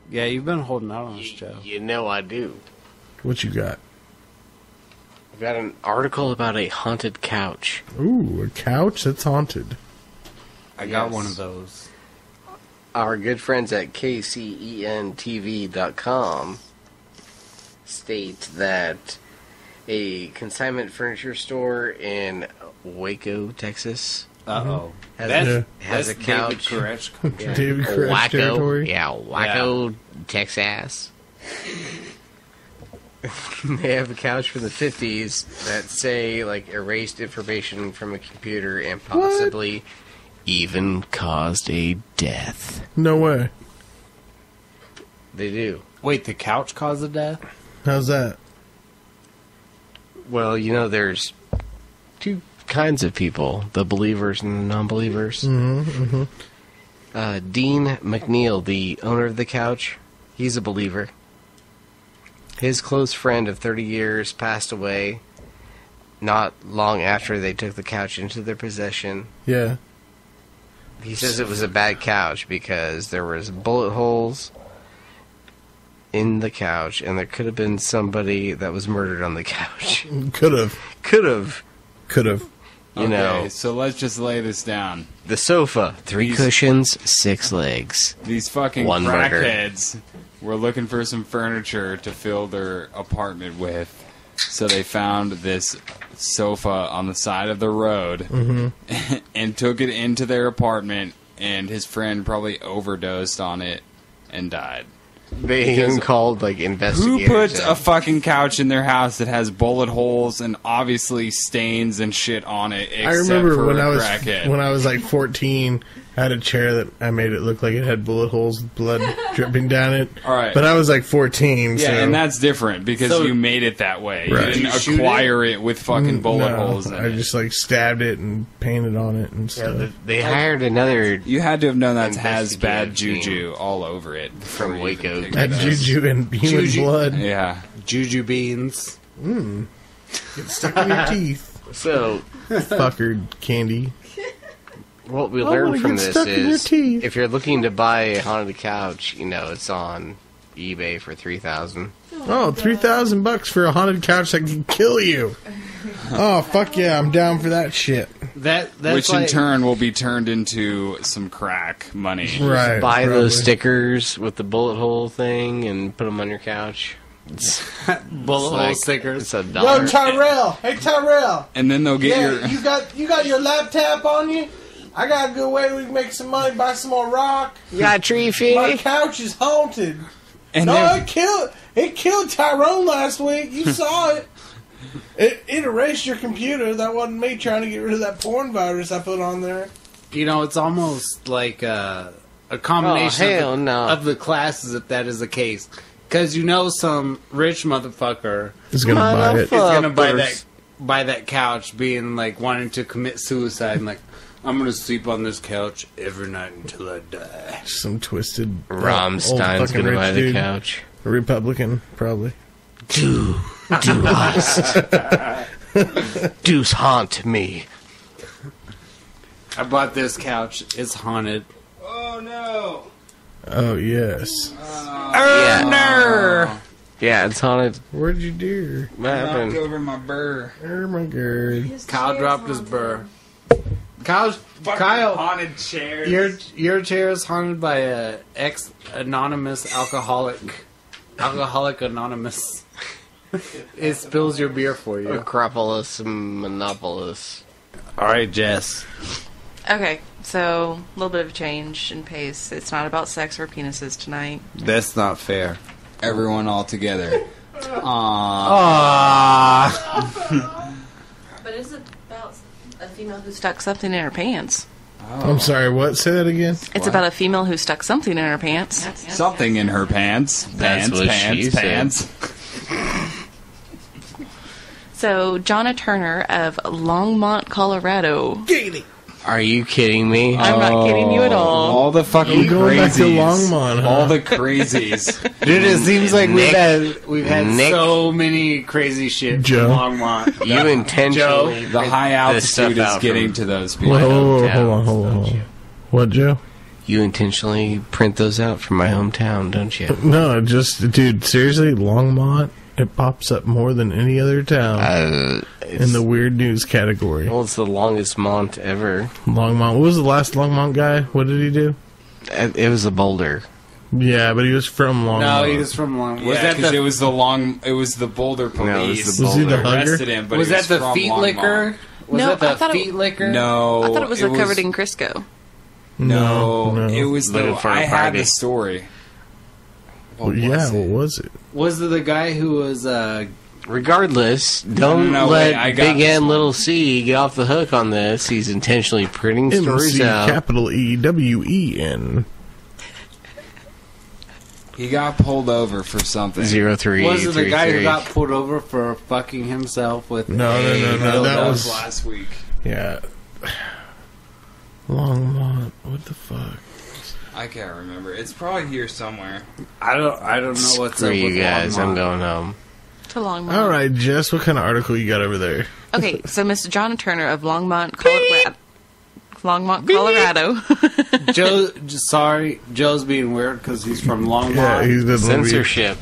Yeah, you've been holding out on this, Joe. You know I do. What you got? I've got an article about a haunted couch. Ooh, a couch that's haunted. I got Yes. one of those. Our good friends at KCENTV.com state that a consignment furniture store in Waco, Texas, Uh-oh. Yeah. has a couch. David Koresh. Yeah. David Koresh territory. Yeah, Waco, Texas. They have a couch from the 50s that say, like, erased information from a computer and possibly even caused a death. No way. They do. Wait, the couch caused the death? How's that? Well, you know, there's two kinds of people, the believers and the non-believers. Mm-hmm. Dean McNeil, the owner of the couch, he's a believer. His close friend of 30 years passed away not long after they took the couch into their possession. Yeah. He says it was a bad couch because there was bullet holes in the couch, and there could have been somebody that was murdered on the couch. Could have. You know. So let's just lay this down. The sofa, 3 cushions, 6 legs. These fucking One murder. crackheads were looking for some furniture to fill their apartment with. So they found this sofa on the side of the road and took it into their apartment, and his friend probably overdosed on it and died. They even called, like, investigators. Who puts a fucking couch in their house that has bullet holes and obviously stains and shit on it except I remember for when a I was crackhead? when I was like 14, I had a chair that I made it look like it had bullet holes, blood dripping down it. All right. But I was like 14, Yeah, so and that's different because So- you made it that way. Right. You didn't acquire it with fucking bullet no, holes in I it. just like stabbed it and painted on it and stuff. They hired another You had to have known that has bad Investigative juju all over it from before you even Waco. picked Had it up. juju and human Juju. blood. Yeah. Juju beans. Get stuck in your teeth. So, Fucker candy. what we I wanna learned from get this stuck in your is, teeth. if you're looking to buy a haunted couch, you know, it's on eBay for $3,000. Oh, $3,000 for a haunted couch that can kill you. Oh, fuck yeah, I'm down for that shit. That's Which like, in turn will be turned into some crack money. Right. Buy those probably. stickers with the bullet hole thing and put them on your couch. It's bullet hole like- stickers. It's $1. Tyrell. Hey, Tyrell. And then they'll get your... you got your laptop on you? I got a good way we can make some money, buy some more rock. You got a tree fee? My couch is haunted. And No, then- it killed Tyrone last week. You saw it. It erased your computer. That wasn't me trying to get rid of that porn virus I put on there. You know, it's almost like a combination hell no. of the classes if that is the case. Because you know some rich motherfucker Is gonna buy it. is going to Fuckers. buy that couch being like wanting to commit suicide and like, I'm going to sleep on this couch every night until I die. Some twisted old Rammstein's fucking gonna buy rich the dude. couch. A Republican, probably. Do haunt me. I bought this couch. It's haunted. Oh, no. Oh yes. Yeah. Yeah, it's haunted. Where'd you do? What Knocked happened? over my burr. Oh my god. Kyle dropped his burr. Kyle, Haunted chairs. your chair is haunted by a ex-anonymous alcoholic. Alcoholic Anonymous. It spills your beer for you. Acropolis and Monopolis. All right, Jess. Okay, so a little bit of a change in pace. It's not about sex or penises tonight. That's not fair. Everyone all together. Aww. But it's about a female who stuck something in her pants. I'm sorry, what? Say that again? It's about a female who stuck something in her pants. Something in her pants. That's what she Pants. So, Jonna Turner of Longmont, Colorado. Are you kidding me? I'm not kidding you at all. All the fucking We're going back to crazies. Longmont, huh? All the crazies. Dude, it seems like Nick. we've had Nick. so many crazy shit Joe. from Longmont. You intentionally The print high this stuff altitude is out getting from- to those people. Whoa, hometown, hold don't on. you? What, Joe? You intentionally print those out from my hometown, don't you? No, just, dude, seriously, Longmont, it pops up more than any other town in the weird news category. Well, it's the longest mont ever. Longmont. What was the last Longmont guy? What did he do? It was a boulder. Yeah, but he was from Longmont. No, he was from Longmont. Was Yeah, that because the it was the Boulder No, it was police. the Was he the Boulder. hugger? Arrested him, but was he that the from feet Longmont. licker? Was No, that I thought the it- feet licker? No, I thought it was covered in Crisco. No, No. it was Looking the. for a I had party. the story. What was it? Was it the guy who was Regardless, don't let Big M Little C get off the hook on this. He's intentionally printing stories out. Capital EWEN. He got pulled over for something. 03. Was it the guy who got pulled over for fucking himself with? No. That was last week. Yeah. Longmont. What the fuck? I can't remember. It's probably here somewhere. I don't know what's Screw up with you guys. Longmont. I'm going home. To Longmont. All right, Jess, what kind of article you got over there? Okay, so Mr. John Turner of Longmont, Colorado. Joe's being weird because he's from Longmont. Yeah, he's been Censorship.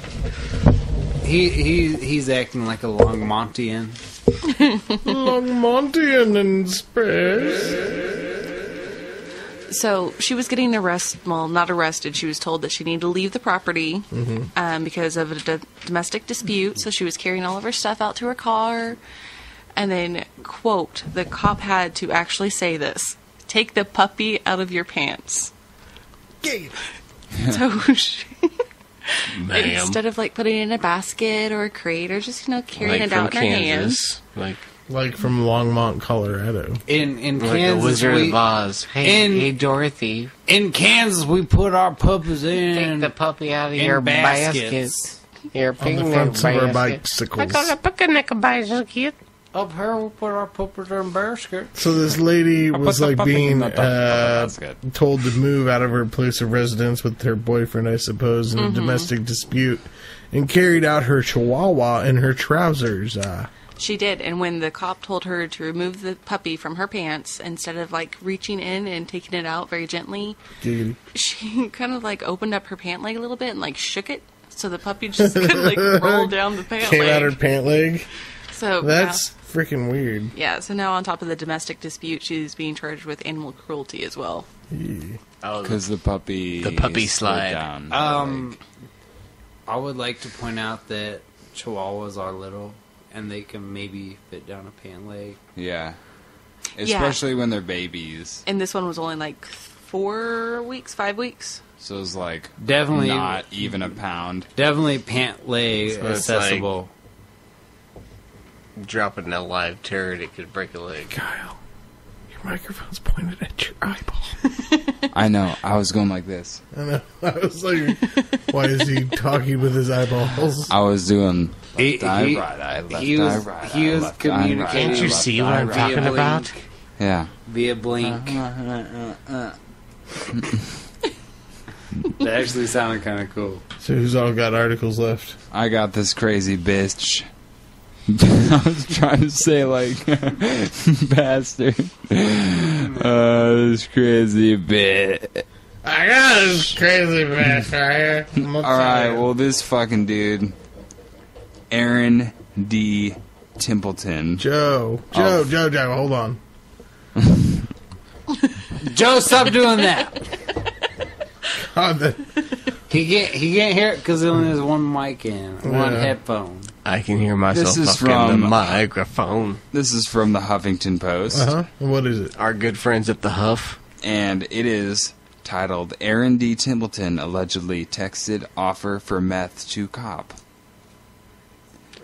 He's acting like a Longmontian. Longmontian in space. So she was getting not arrested. She was told that she needed to leave the property because of a domestic dispute. So she was carrying all of her stuff out to her car. And then, quote, the cop had to actually say this: "Take the puppy out of your pants." So she, instead of like putting it in a basket or a crate or just carrying it out in her hands, like from Longmont, Colorado. In like Kansas, the Wizard of Oz. Hey, Dorothy. In Kansas, we put our puppies Take the puppy out of your baskets. basket. Your On the fronts of our bicycles. I got a picnic basket. Up here, we put our puppies in baskets. So this lady was like being That's good. told to move out of her place of residence with her boyfriend, I suppose, in a domestic dispute, and carried out her chihuahua in her trousers. she did. And when the cop told her to remove the puppy from her pants, instead of like reaching in and taking it out very gently, she kind of like opened up her pant leg a little bit and like shook it, so the puppy just could like roll down the pant leg. Came out her pant leg. So that's freaking weird. Yeah, so now on top of the domestic dispute, she's being charged with animal cruelty as well. Because the puppy slide. Down, I would like to point out that Chihuahuas are little, and they can maybe fit down a pant leg. Yeah. Especially when they're babies. And this one was only like 5 weeks. So it's like definitely not even a pound. Definitely pant leg So accessible. Dropping a live turd, it could break a leg. Kyle, your microphone's pointed at your eyeball. I know. I was going like this. I know. I was like, why is he talking with his eyeballs? I was doing He was communicating. Can't you see what I'm talking about? Yeah. Via blink. That actually sounded kind of cool. So who's all got articles left? I got this crazy bitch. I was trying to say like bastard. This crazy bitch. I got this crazy bitch right here. Alright, well this fucking dude, Aaron D. Templeton. Joe, hold on. Joe, stop doing that. God, He can't hear it because he only has one mic in, one headphone. I can hear myself This is fucking the from- microphone. This is from the Huffington Post. What is it? Our good friends at the Huff. And it is titled, Aaron D. Templeton allegedly texted offer for meth to cop.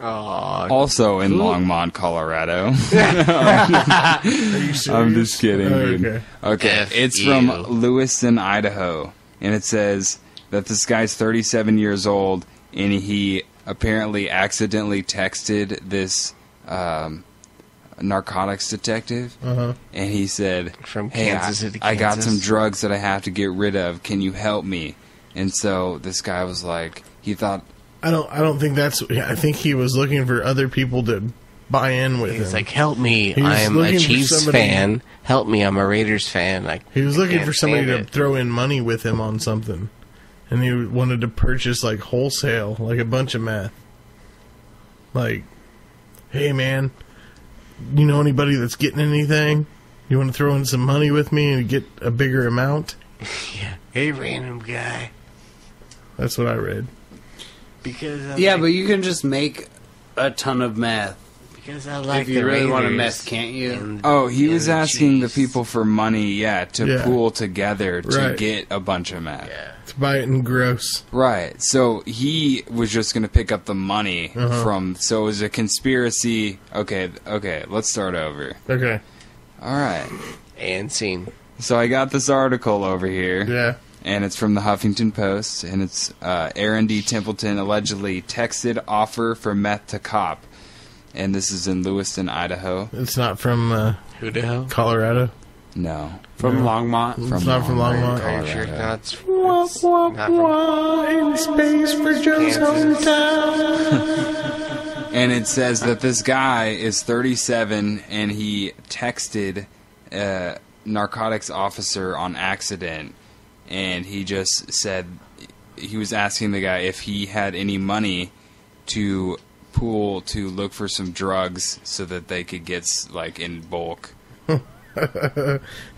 Oh, Also in Longmont, Colorado. Are you serious? I'm just kidding, dude. Okay, F it's you. from Lewiston, Idaho. And it says that this guy's 37 years old, and he apparently accidentally texted this narcotics detective. And he said, From hey, Kansas City, I got Kansas. some drugs that I have to get rid of. Can you help me? And so this guy was like, he thought, I don't think that's. I think he was looking for other people to buy in with him. He's like, help me. He was I'm a looking for Chiefs somebody- fan. Help me. I'm a Raiders fan. He was looking can't for somebody stand to it. throw in money with him on something, and he wanted to purchase like wholesale, like a bunch of meth. Like, hey man, you know anybody that's getting anything? You want to throw in some money with me and get a bigger amount? Yeah. Hey, random guy. That's what I read. Because Yeah, but you can just make a ton of meth Because I like If you really want to Raiders mess, can't you? Oh, he and was the asking the cheese. people for money, to Yeah. pool together to Right. get a bunch of meth. Yeah. To buy it in gross. Right. So he was just going to pick up the money from. So it was a conspiracy. Okay. Let's start over. Okay. All right. And scene. So I got this article over here. Yeah. And it's from the Huffington Post, and it's Aaron D. Templeton allegedly texted offer for meth to cop, and this is in Lewiston, Idaho. It's not from Who the hell? Colorado. No, From Longmont. It's not from Longmont. Are you sure it's Wah, wah, not from wah, in space for Joe's Kansas? hometown. and it says that this guy is 37, and he texted a narcotics officer on accident, and he just said he was asking the guy if he had any money to pool to look for some drugs so that they could get like in bulk.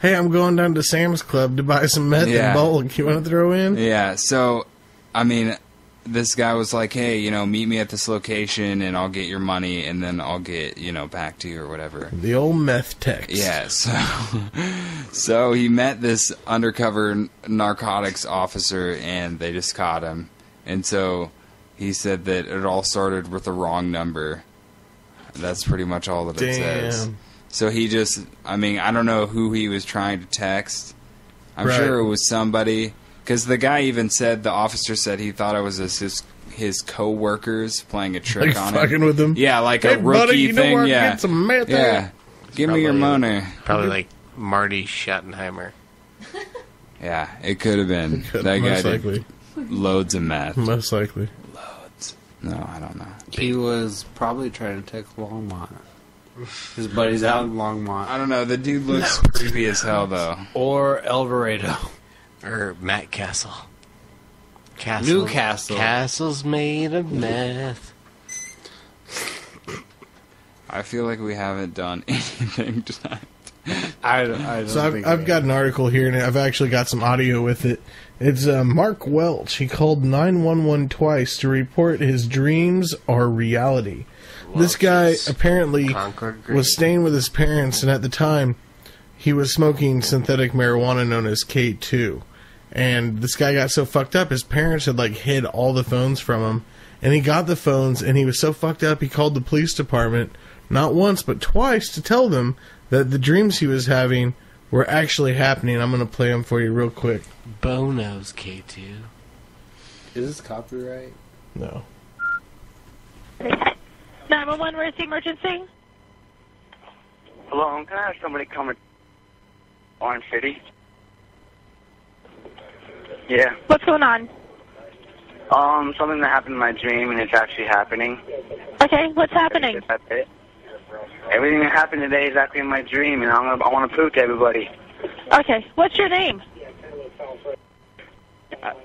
Hey, I'm going down to Sam's Club to buy some meth in bulk. You want to throw in? Yeah, so, I mean, this guy was like, hey, meet me at this location and I'll get your money and then I'll get, back to you or whatever. The old meth text. Yeah, so he met this undercover narcotics officer and they just caught him. And so he said that it all started with the wrong number. That's pretty much all that it says. So he just, I don't know who he was trying to text. I'm sure it was somebody. Because the guy even said, the officer said he thought it was his co-workers playing a trick Like on fucking him. with him? Yeah, like Hey, a rookie buddy, you know thing. where I can Yeah. get some meth Yeah. at? Give me your money. Probably like Marty Schottenheimer. Yeah, it could have been. That guy Most did likely. loads of meth. Most likely. Loads. No, I don't know. He was probably trying to take Longmont. His buddy's out in Longmont. I don't know. The dude looks creepy as hell, though. Or El Dorado. Or Matt Castle. Newcastle. Castle's made of meth. I feel like we haven't done anything tonight. I don't So think I've got an article here, and I've actually got some audio with it. It's Mark Welch. He called 911 twice to report his dreams are reality. This guy apparently was staying with his parents, and at the time, he was smoking synthetic marijuana known as K2. And this guy got so fucked up, his parents had hid all the phones from him. And he got the phones, and he was so fucked up, he called the police department, not once, but twice, to tell them that the dreams he was having were actually happening. I'm going to play them for you real quick. Bono's K2. Is this copyright? No. 911, where's the emergency? Hello, can I have somebody come to Orange City? Yeah. What's going on? Something that happened in my dream and it's actually happening. Okay, what's happening? That's it. Everything that happened today is actually in my dream, and I want to prove to everybody. Okay, what's your name?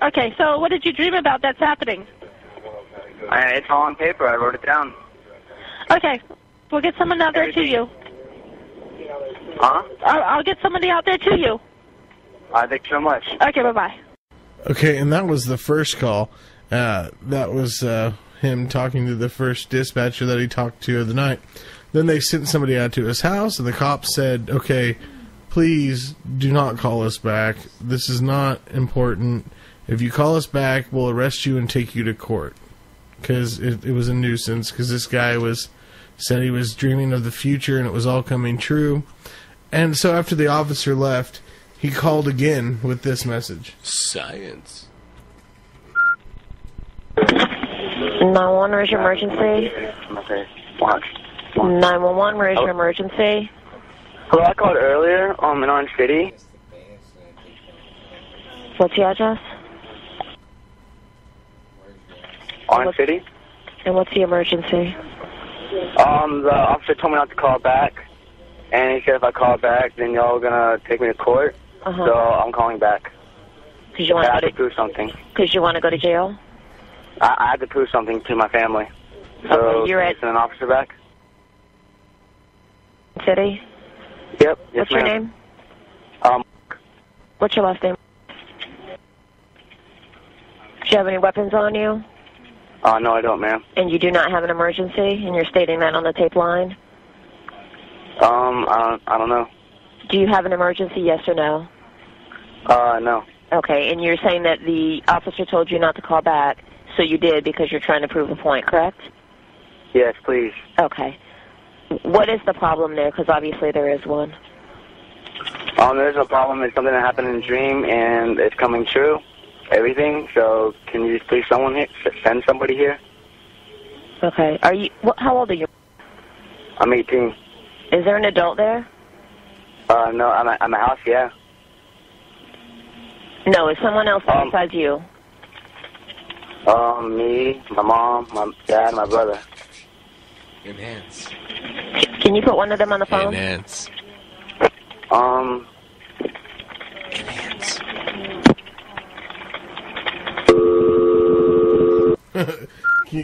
Okay, so what did you dream about that's happening? It's all on paper. I wrote it down. Okay, we'll get someone out there to you. Huh? I'll get somebody out there to you. Thanks so much. Okay, bye-bye. Okay, and that was the first call. That was him talking to the first dispatcher that he talked to of the night. Then they sent somebody out to his house, and the cops said, okay, please do not call us back. This is not important. If you call us back, we'll arrest you and take you to court. Because it was a nuisance, because this guy said he was dreaming of the future, and it was all coming true. And so after the officer left, he called again with this message. Science. 911, where's your emergency? Okay. What? 911, where's your emergency? Hello, I called earlier in Orange City. What's the address? Orange City? And what's the emergency? The officer told me not to call back, and he said if I call back, then y'all are gonna take me to court. So I'm calling back. Because you want I have to prove something. Because you want to go to jail? I have to prove something to my family. So Okay, you're can you send an officer back? City? Yep. Yes, What's your ma'am. name? What's your last name? Do you have any weapons on you? No, I don't, ma'am. And you do not have an emergency, and you're stating that on the tape line? I don't know. Do you have an emergency, yes or no? No. Okay, and you're saying that the officer told you not to call back, so you did because you're trying to prove a point, correct? Yes, please. Okay. What is the problem there? Because obviously there is one. There's no problem. It's something that happened in a dream, and it's coming true. Everything. So can you please send somebody here? Okay. How old are you? I'm 18. Is there an adult there? No, I'm at my house, yeah. No, is someone else besides you? Me, my mom, my dad, my brother. Enhance. Can you put one of them on the phone? Enhance. Enhance.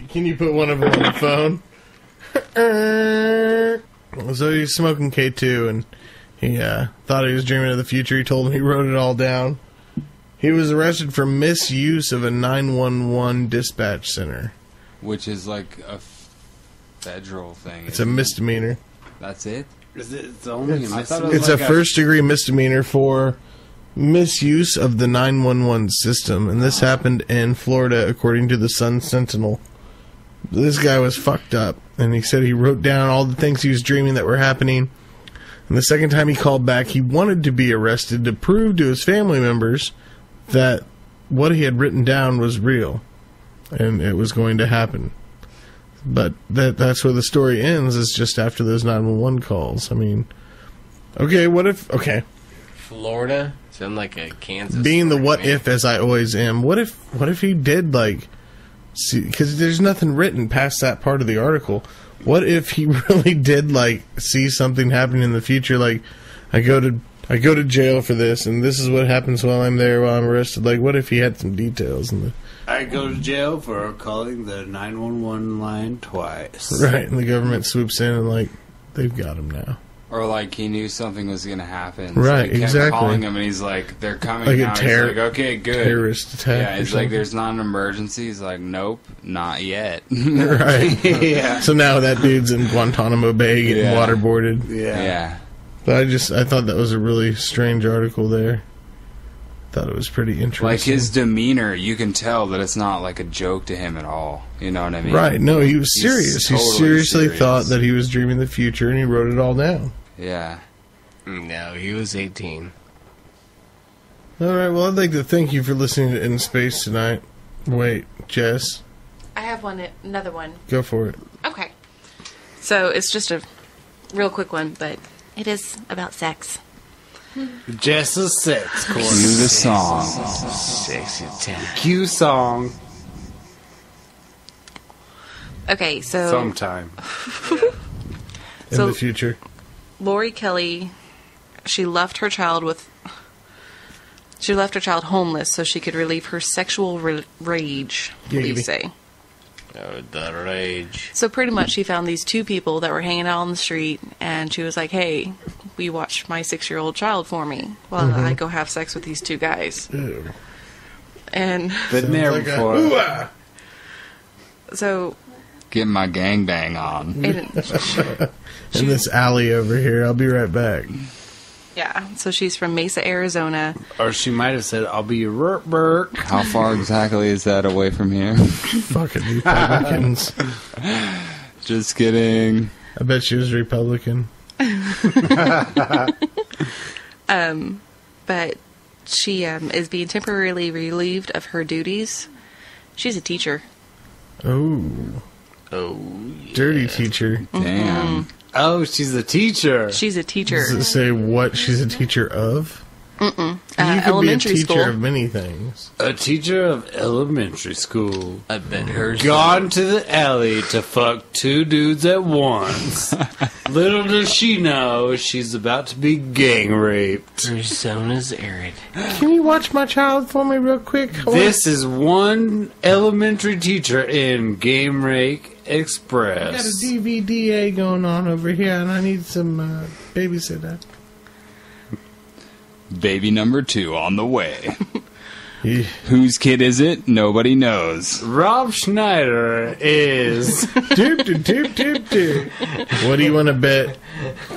Can you put one of them on the phone? So he's smoking K2, and he thought he was dreaming of the future. He told him he wrote it all down. He was arrested for misuse of a 911 dispatch center. Which is like a federal thing. It's a misdemeanor. That's it? It's only a misdemeanor? It's a first-degree misdemeanor for misuse of the 911 system, and this happened in Florida, according to the Sun-Sentinel. This guy was fucked up, and he said he wrote down all the things he was dreaming that were happening, and the second time he called back, he wanted to be arrested to prove to his family members that what he had written down was real, and it was going to happen. But that's where the story ends, is just after those 911 calls. I mean, okay, what if... Okay. Florida? Sound like a Kansas Being story, the what man. if, as I always am, what if he did, like... See, because there's nothing written past that part of the article. What if he really did, like, see something happen in the future, like, I go to jail for this, and this is what happens while I'm there, while I'm arrested. Like, what if he had some details? I go to jail for calling the 911 line twice. Right, and the government swoops in and, like, they've got him now. Or like he knew something was going to happen. Right, so he kept exactly. calling him and he's like, they're coming Like now. a He's like, okay, good. terrorist attack Yeah, or he's like, something. there's not an emergency. He's like, nope, not yet. Right. Yeah. So now that dude's in Guantanamo Bay getting Yeah. waterboarded. Yeah. But I thought that was a really strange article there. Thought it was pretty interesting. Like his demeanor, you can tell that it's not like a joke to him at all. You know what I mean? Right, no, he was serious. He totally seriously serious. thought that he was dreaming the future, and he wrote it all down. Yeah. No, he was 18. All right, well, I'd like to thank you for listening to InSpace tonight. Wait, Jess, I have another one. go for it. Okay. So it's just a real quick one, but it is about sex. Jess's sex Cue corner. the song. Sexy time. Cue song. Okay, so Sometime. In So- the future. Lori Kelly, she left her child homeless so she could relieve her sexual rage, police Giggity. say. Oh, the rage. So pretty much she found these two people that were hanging out on the street, and she was like, hey, will you watch my 6-year-old child for me while I go have sex with these two guys? Ew. And Been there Like a before. hoo-ah! so... Get my gangbang on. In this alley over here. I'll be right back. Yeah, so she's from Mesa, Arizona. Or she might have said, I'll be your Burk. How far exactly is that away from here? Fucking Republicans. Just kidding. I bet she was Republican. But she is being temporarily relieved of her duties. She's a teacher. Oh. Oh, yeah. Dirty teacher. Damn. Oh, she's a teacher. She's a teacher. Does it say what she's a teacher of? You could Elementary be a teacher school. of many things. A teacher of elementary school. I bet hers. Gone to the alley to fuck two dudes at once. Little does she know she's about to be gang raped. Arizona's arid. Can you watch my child for me real quick? This is one elementary teacher in Game Rape I got a Express. DVDA going on over here, and I need some babysitter. Baby number 2 on the way. Whose kid is it? Nobody knows. Rob Schneider is. Doop, doop, doop, doop, doop. What do you want to bet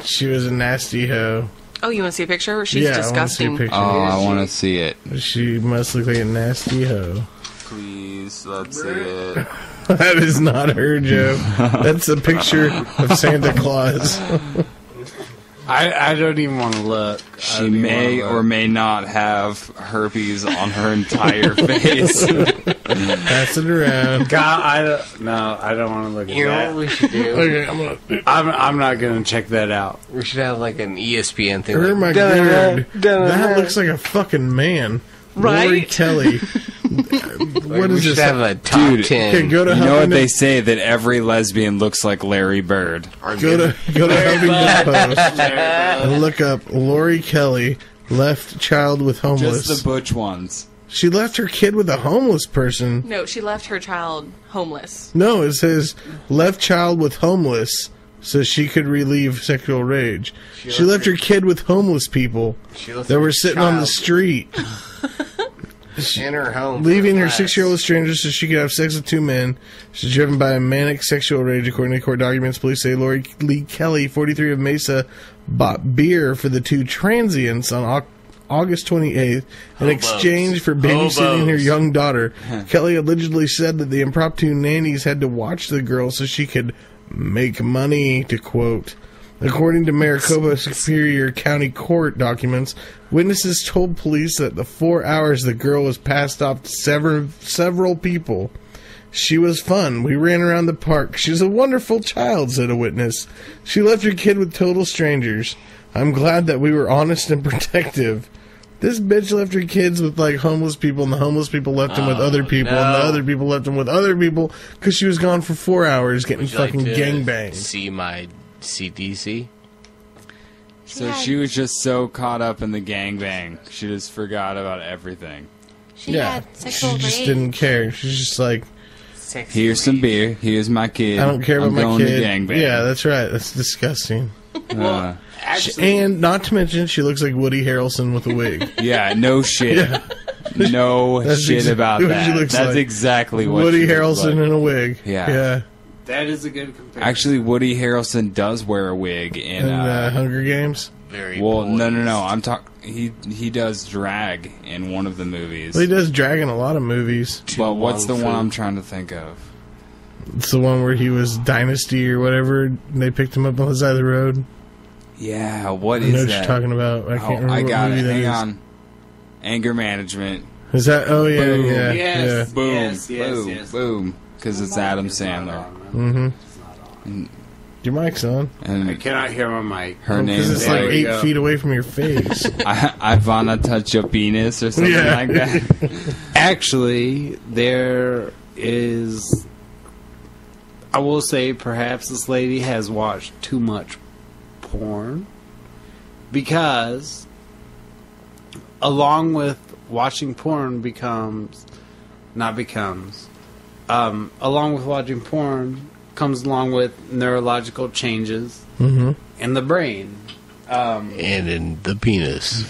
she was a nasty hoe? Oh, you want to see a picture? She's Yeah, disgusting. I want to see a picture. Oh, I want to see it. She must look like a nasty hoe. Please, let's see it. That is not her, Joe. That's a picture of Santa Claus. I don't even want to look. She may or may not have herpes on her entire face. Pass it around. God, I don't want to look at You know that. what we should do? Okay, I'm not going to check that out. We should have like an ESPN thing. Oh my god. That looks like a fucking man. Right? Lori Kelly. What We is should this? have a top Dude, 10. Okay, go to You know what Huffington- they say, that every lesbian looks like Larry Bird. Go to Huffington Post and look up Lori Kelly left child with homeless. Just the butch ones. She left her kid with a homeless person. No, she left her child homeless. No, it says left child with homeless so she could relieve sexual rage. She left her kid with homeless people that were sitting on the street. in her home. Leaving her 6-year-old stranger so she could have sex with 2 men. She's driven by a manic sexual rage, according to court documents. Police say Lori Lee Kelly, 43 of Mesa, bought beer for the 2 transients on August 28th in exchange for babysitting her young daughter. Kelly allegedly said that the impromptu nannies had to watch the girl so she could make money, to quote. According to Maricopa Superior County Court documents, witnesses told police that the 4 hours the girl was passed off to several people. She was fun. We ran around the park. She's a wonderful child, said a witness. She left her kid with total strangers. I'm glad that we were honest and protective. This bitch left her kids with, like, homeless people, and the homeless people left them with other people, and the other people left them with other people, because she was gone for 4 hours getting fucking gangbanged. See my CDC? So she was just so caught up in the gangbang, she just forgot about everything. She had sexual she just rage. didn't care. She's just like, Here's some beer. Here's my kid. I don't care about I'm my going kid. To gangbang. Yeah, that's right. That's disgusting. Actually, And not to mention, she looks like Woody Harrelson with a wig. Yeah, no shit. Yeah. No That's shit about exactly what she that. looks That's like. exactly what Woody she looks Harrelson like. in a wig. Yeah. that is a good comparison. Actually, Woody Harrelson does wear a wig in. And Hunger Games. Very well, poised. no. I'm talking. He does drag in one of the movies. Well, he does drag in a lot of movies. But what's the one I'm trying to think of? It's the one where he was Dynasty or whatever, and they picked him up on the side of the road. Yeah, what I is know what that? you're talking about. I can't remember I what got movie it. that Hang is. on. Anger Management. Is that? Oh yeah, Boom. yeah, Yes. yeah. Boom. Yes, boom. yes. Boom. Because it's Adam Sandler. Mm-hmm. Your mic's on. And I cannot hear my mic. her Because name's it's like There we 8 go. feet away from your face. I wanna touch your penis or something Yeah. like that. Actually, there is. I will say, perhaps this lady has watched too much porn. Because, along with watching porn along with watching porn comes along with neurological changes Mm-hmm. in the brain. And in the penis.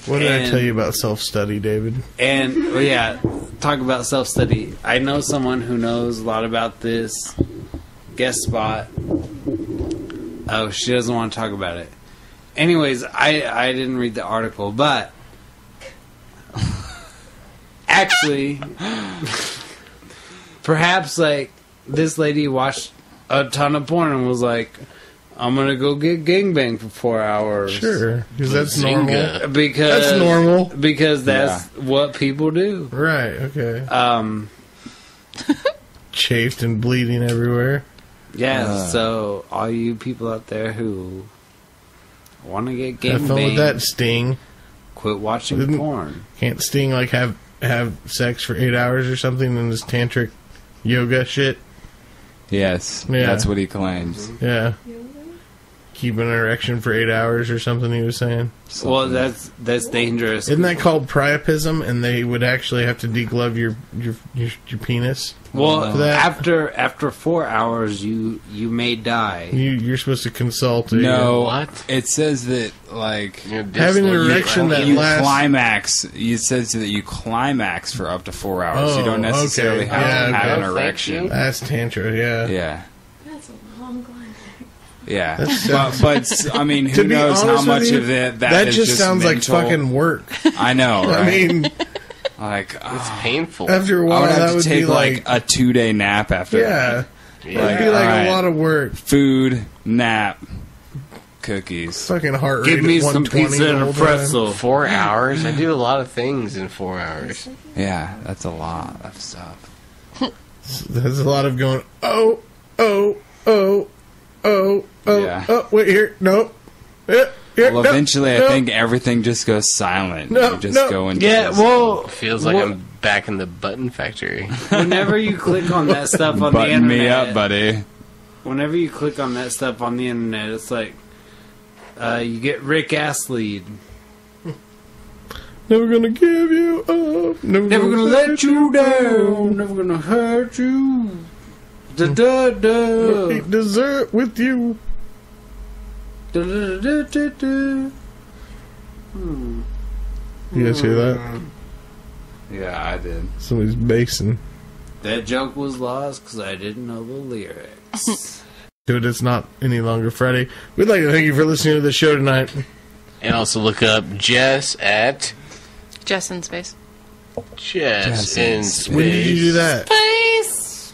What did I And- tell you about self-study, David? And well, yeah, talk about self-study. I know someone who knows a lot about this. Guest spot. Oh, she doesn't want to talk about it. Anyways, I didn't read the article, but actually, perhaps like this lady watched a ton of porn and was like, I'm gonna go get gangbang for 4 hours. Sure, because that's normal. Bazinga. Because That's normal. Because that's what people do. Right, okay. Chafed and bleeding everywhere. Yeah, so all you people out there who want to get Have fun with gangbang, that, Sting. quit watching Didn't- porn. Can't Sting, like, have sex for 8 hours or something in this tantric yoga shit? Yes, Yeah. that's what he claims. Yeah. keep an erection for 8 hours or something. He was saying. Well, that's dangerous. Isn't that called priapism? And they would actually have to deglove your penis. Well, for that? after 4 hours, you may die. You're supposed to consult. No, What? it says that like Having an erection that you lasts. climax. It says that you climax for up to 4 hours. You don't necessarily okay. have to Yeah, have okay. an erection. That's tantra. Yeah. Yeah. That's a long climax. Yeah, That's- but I mean, To who be knows how honest with much you, of it that is just sounds mental. like fucking work. I know, right? I mean, like It's painful. after a I while, would that have to would take be like, a 2-day nap after. yeah, that. it'd be like alright, a lot of work. food, nap, cookies. Fucking heart rate Give me at some 120 pizza and the a whole time. pretzel. 4 hours? I do a lot of things in 4 hours. Yeah, that's a lot of stuff. There's a lot of going. Oh. Yeah. Oh, wait here. No. Here, Well, no, eventually, no. I think everything just goes silent. No, you just no. go into Yeah, this well, Feels like I'm back in the button factory. whenever you click on that stuff on the button internet, me up, buddy. whenever you click on that stuff on the internet, it's like you get Rick Astley. Never gonna give you up. Never Never gonna let you down. Never gonna hurt you. Da da da. eat dessert with you. Da da da da da. You guys hear that? Yeah, I did. Somebody's basing. That joke was lost because I didn't know the lyrics. Dude, it's not any longer Friday. We'd like to thank you for listening to the show tonight. And also look up Jess at Jess InSpace. Jess in Space. When did you do that? Space!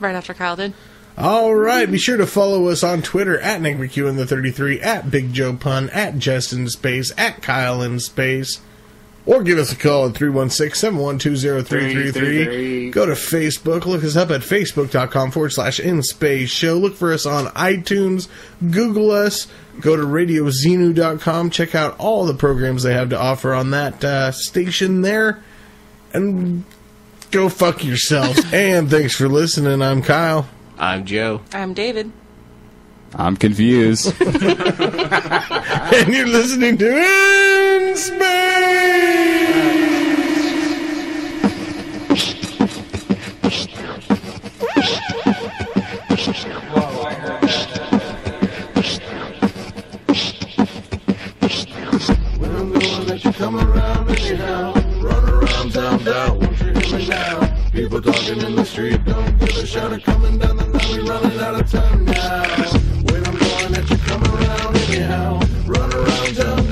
Right after Kyle did. All right, be sure to follow us on Twitter at Nick McEwen the 33, at Big Joe Pun, at Jess in Space, at Kyle in Space, or give us a call at 316-712-0333. Go to Facebook, look us up at facebook.com/InSpace Show. Look for us on iTunes, Google us, go to radiozenu.com, check out all the programs they have to offer on that station there, and go fuck yourselves. And thanks for listening. I'm Kyle. I'm Joe. I'm David. I'm confused. And you're listening to InSpace! When I'm gonna let you come around anyhow. Run around town, down, won't you hear me now? People talking in the street, don't give a shout. Coming down the line, we running out of time now. When I'm gonna let you come around anyhow. Run around town,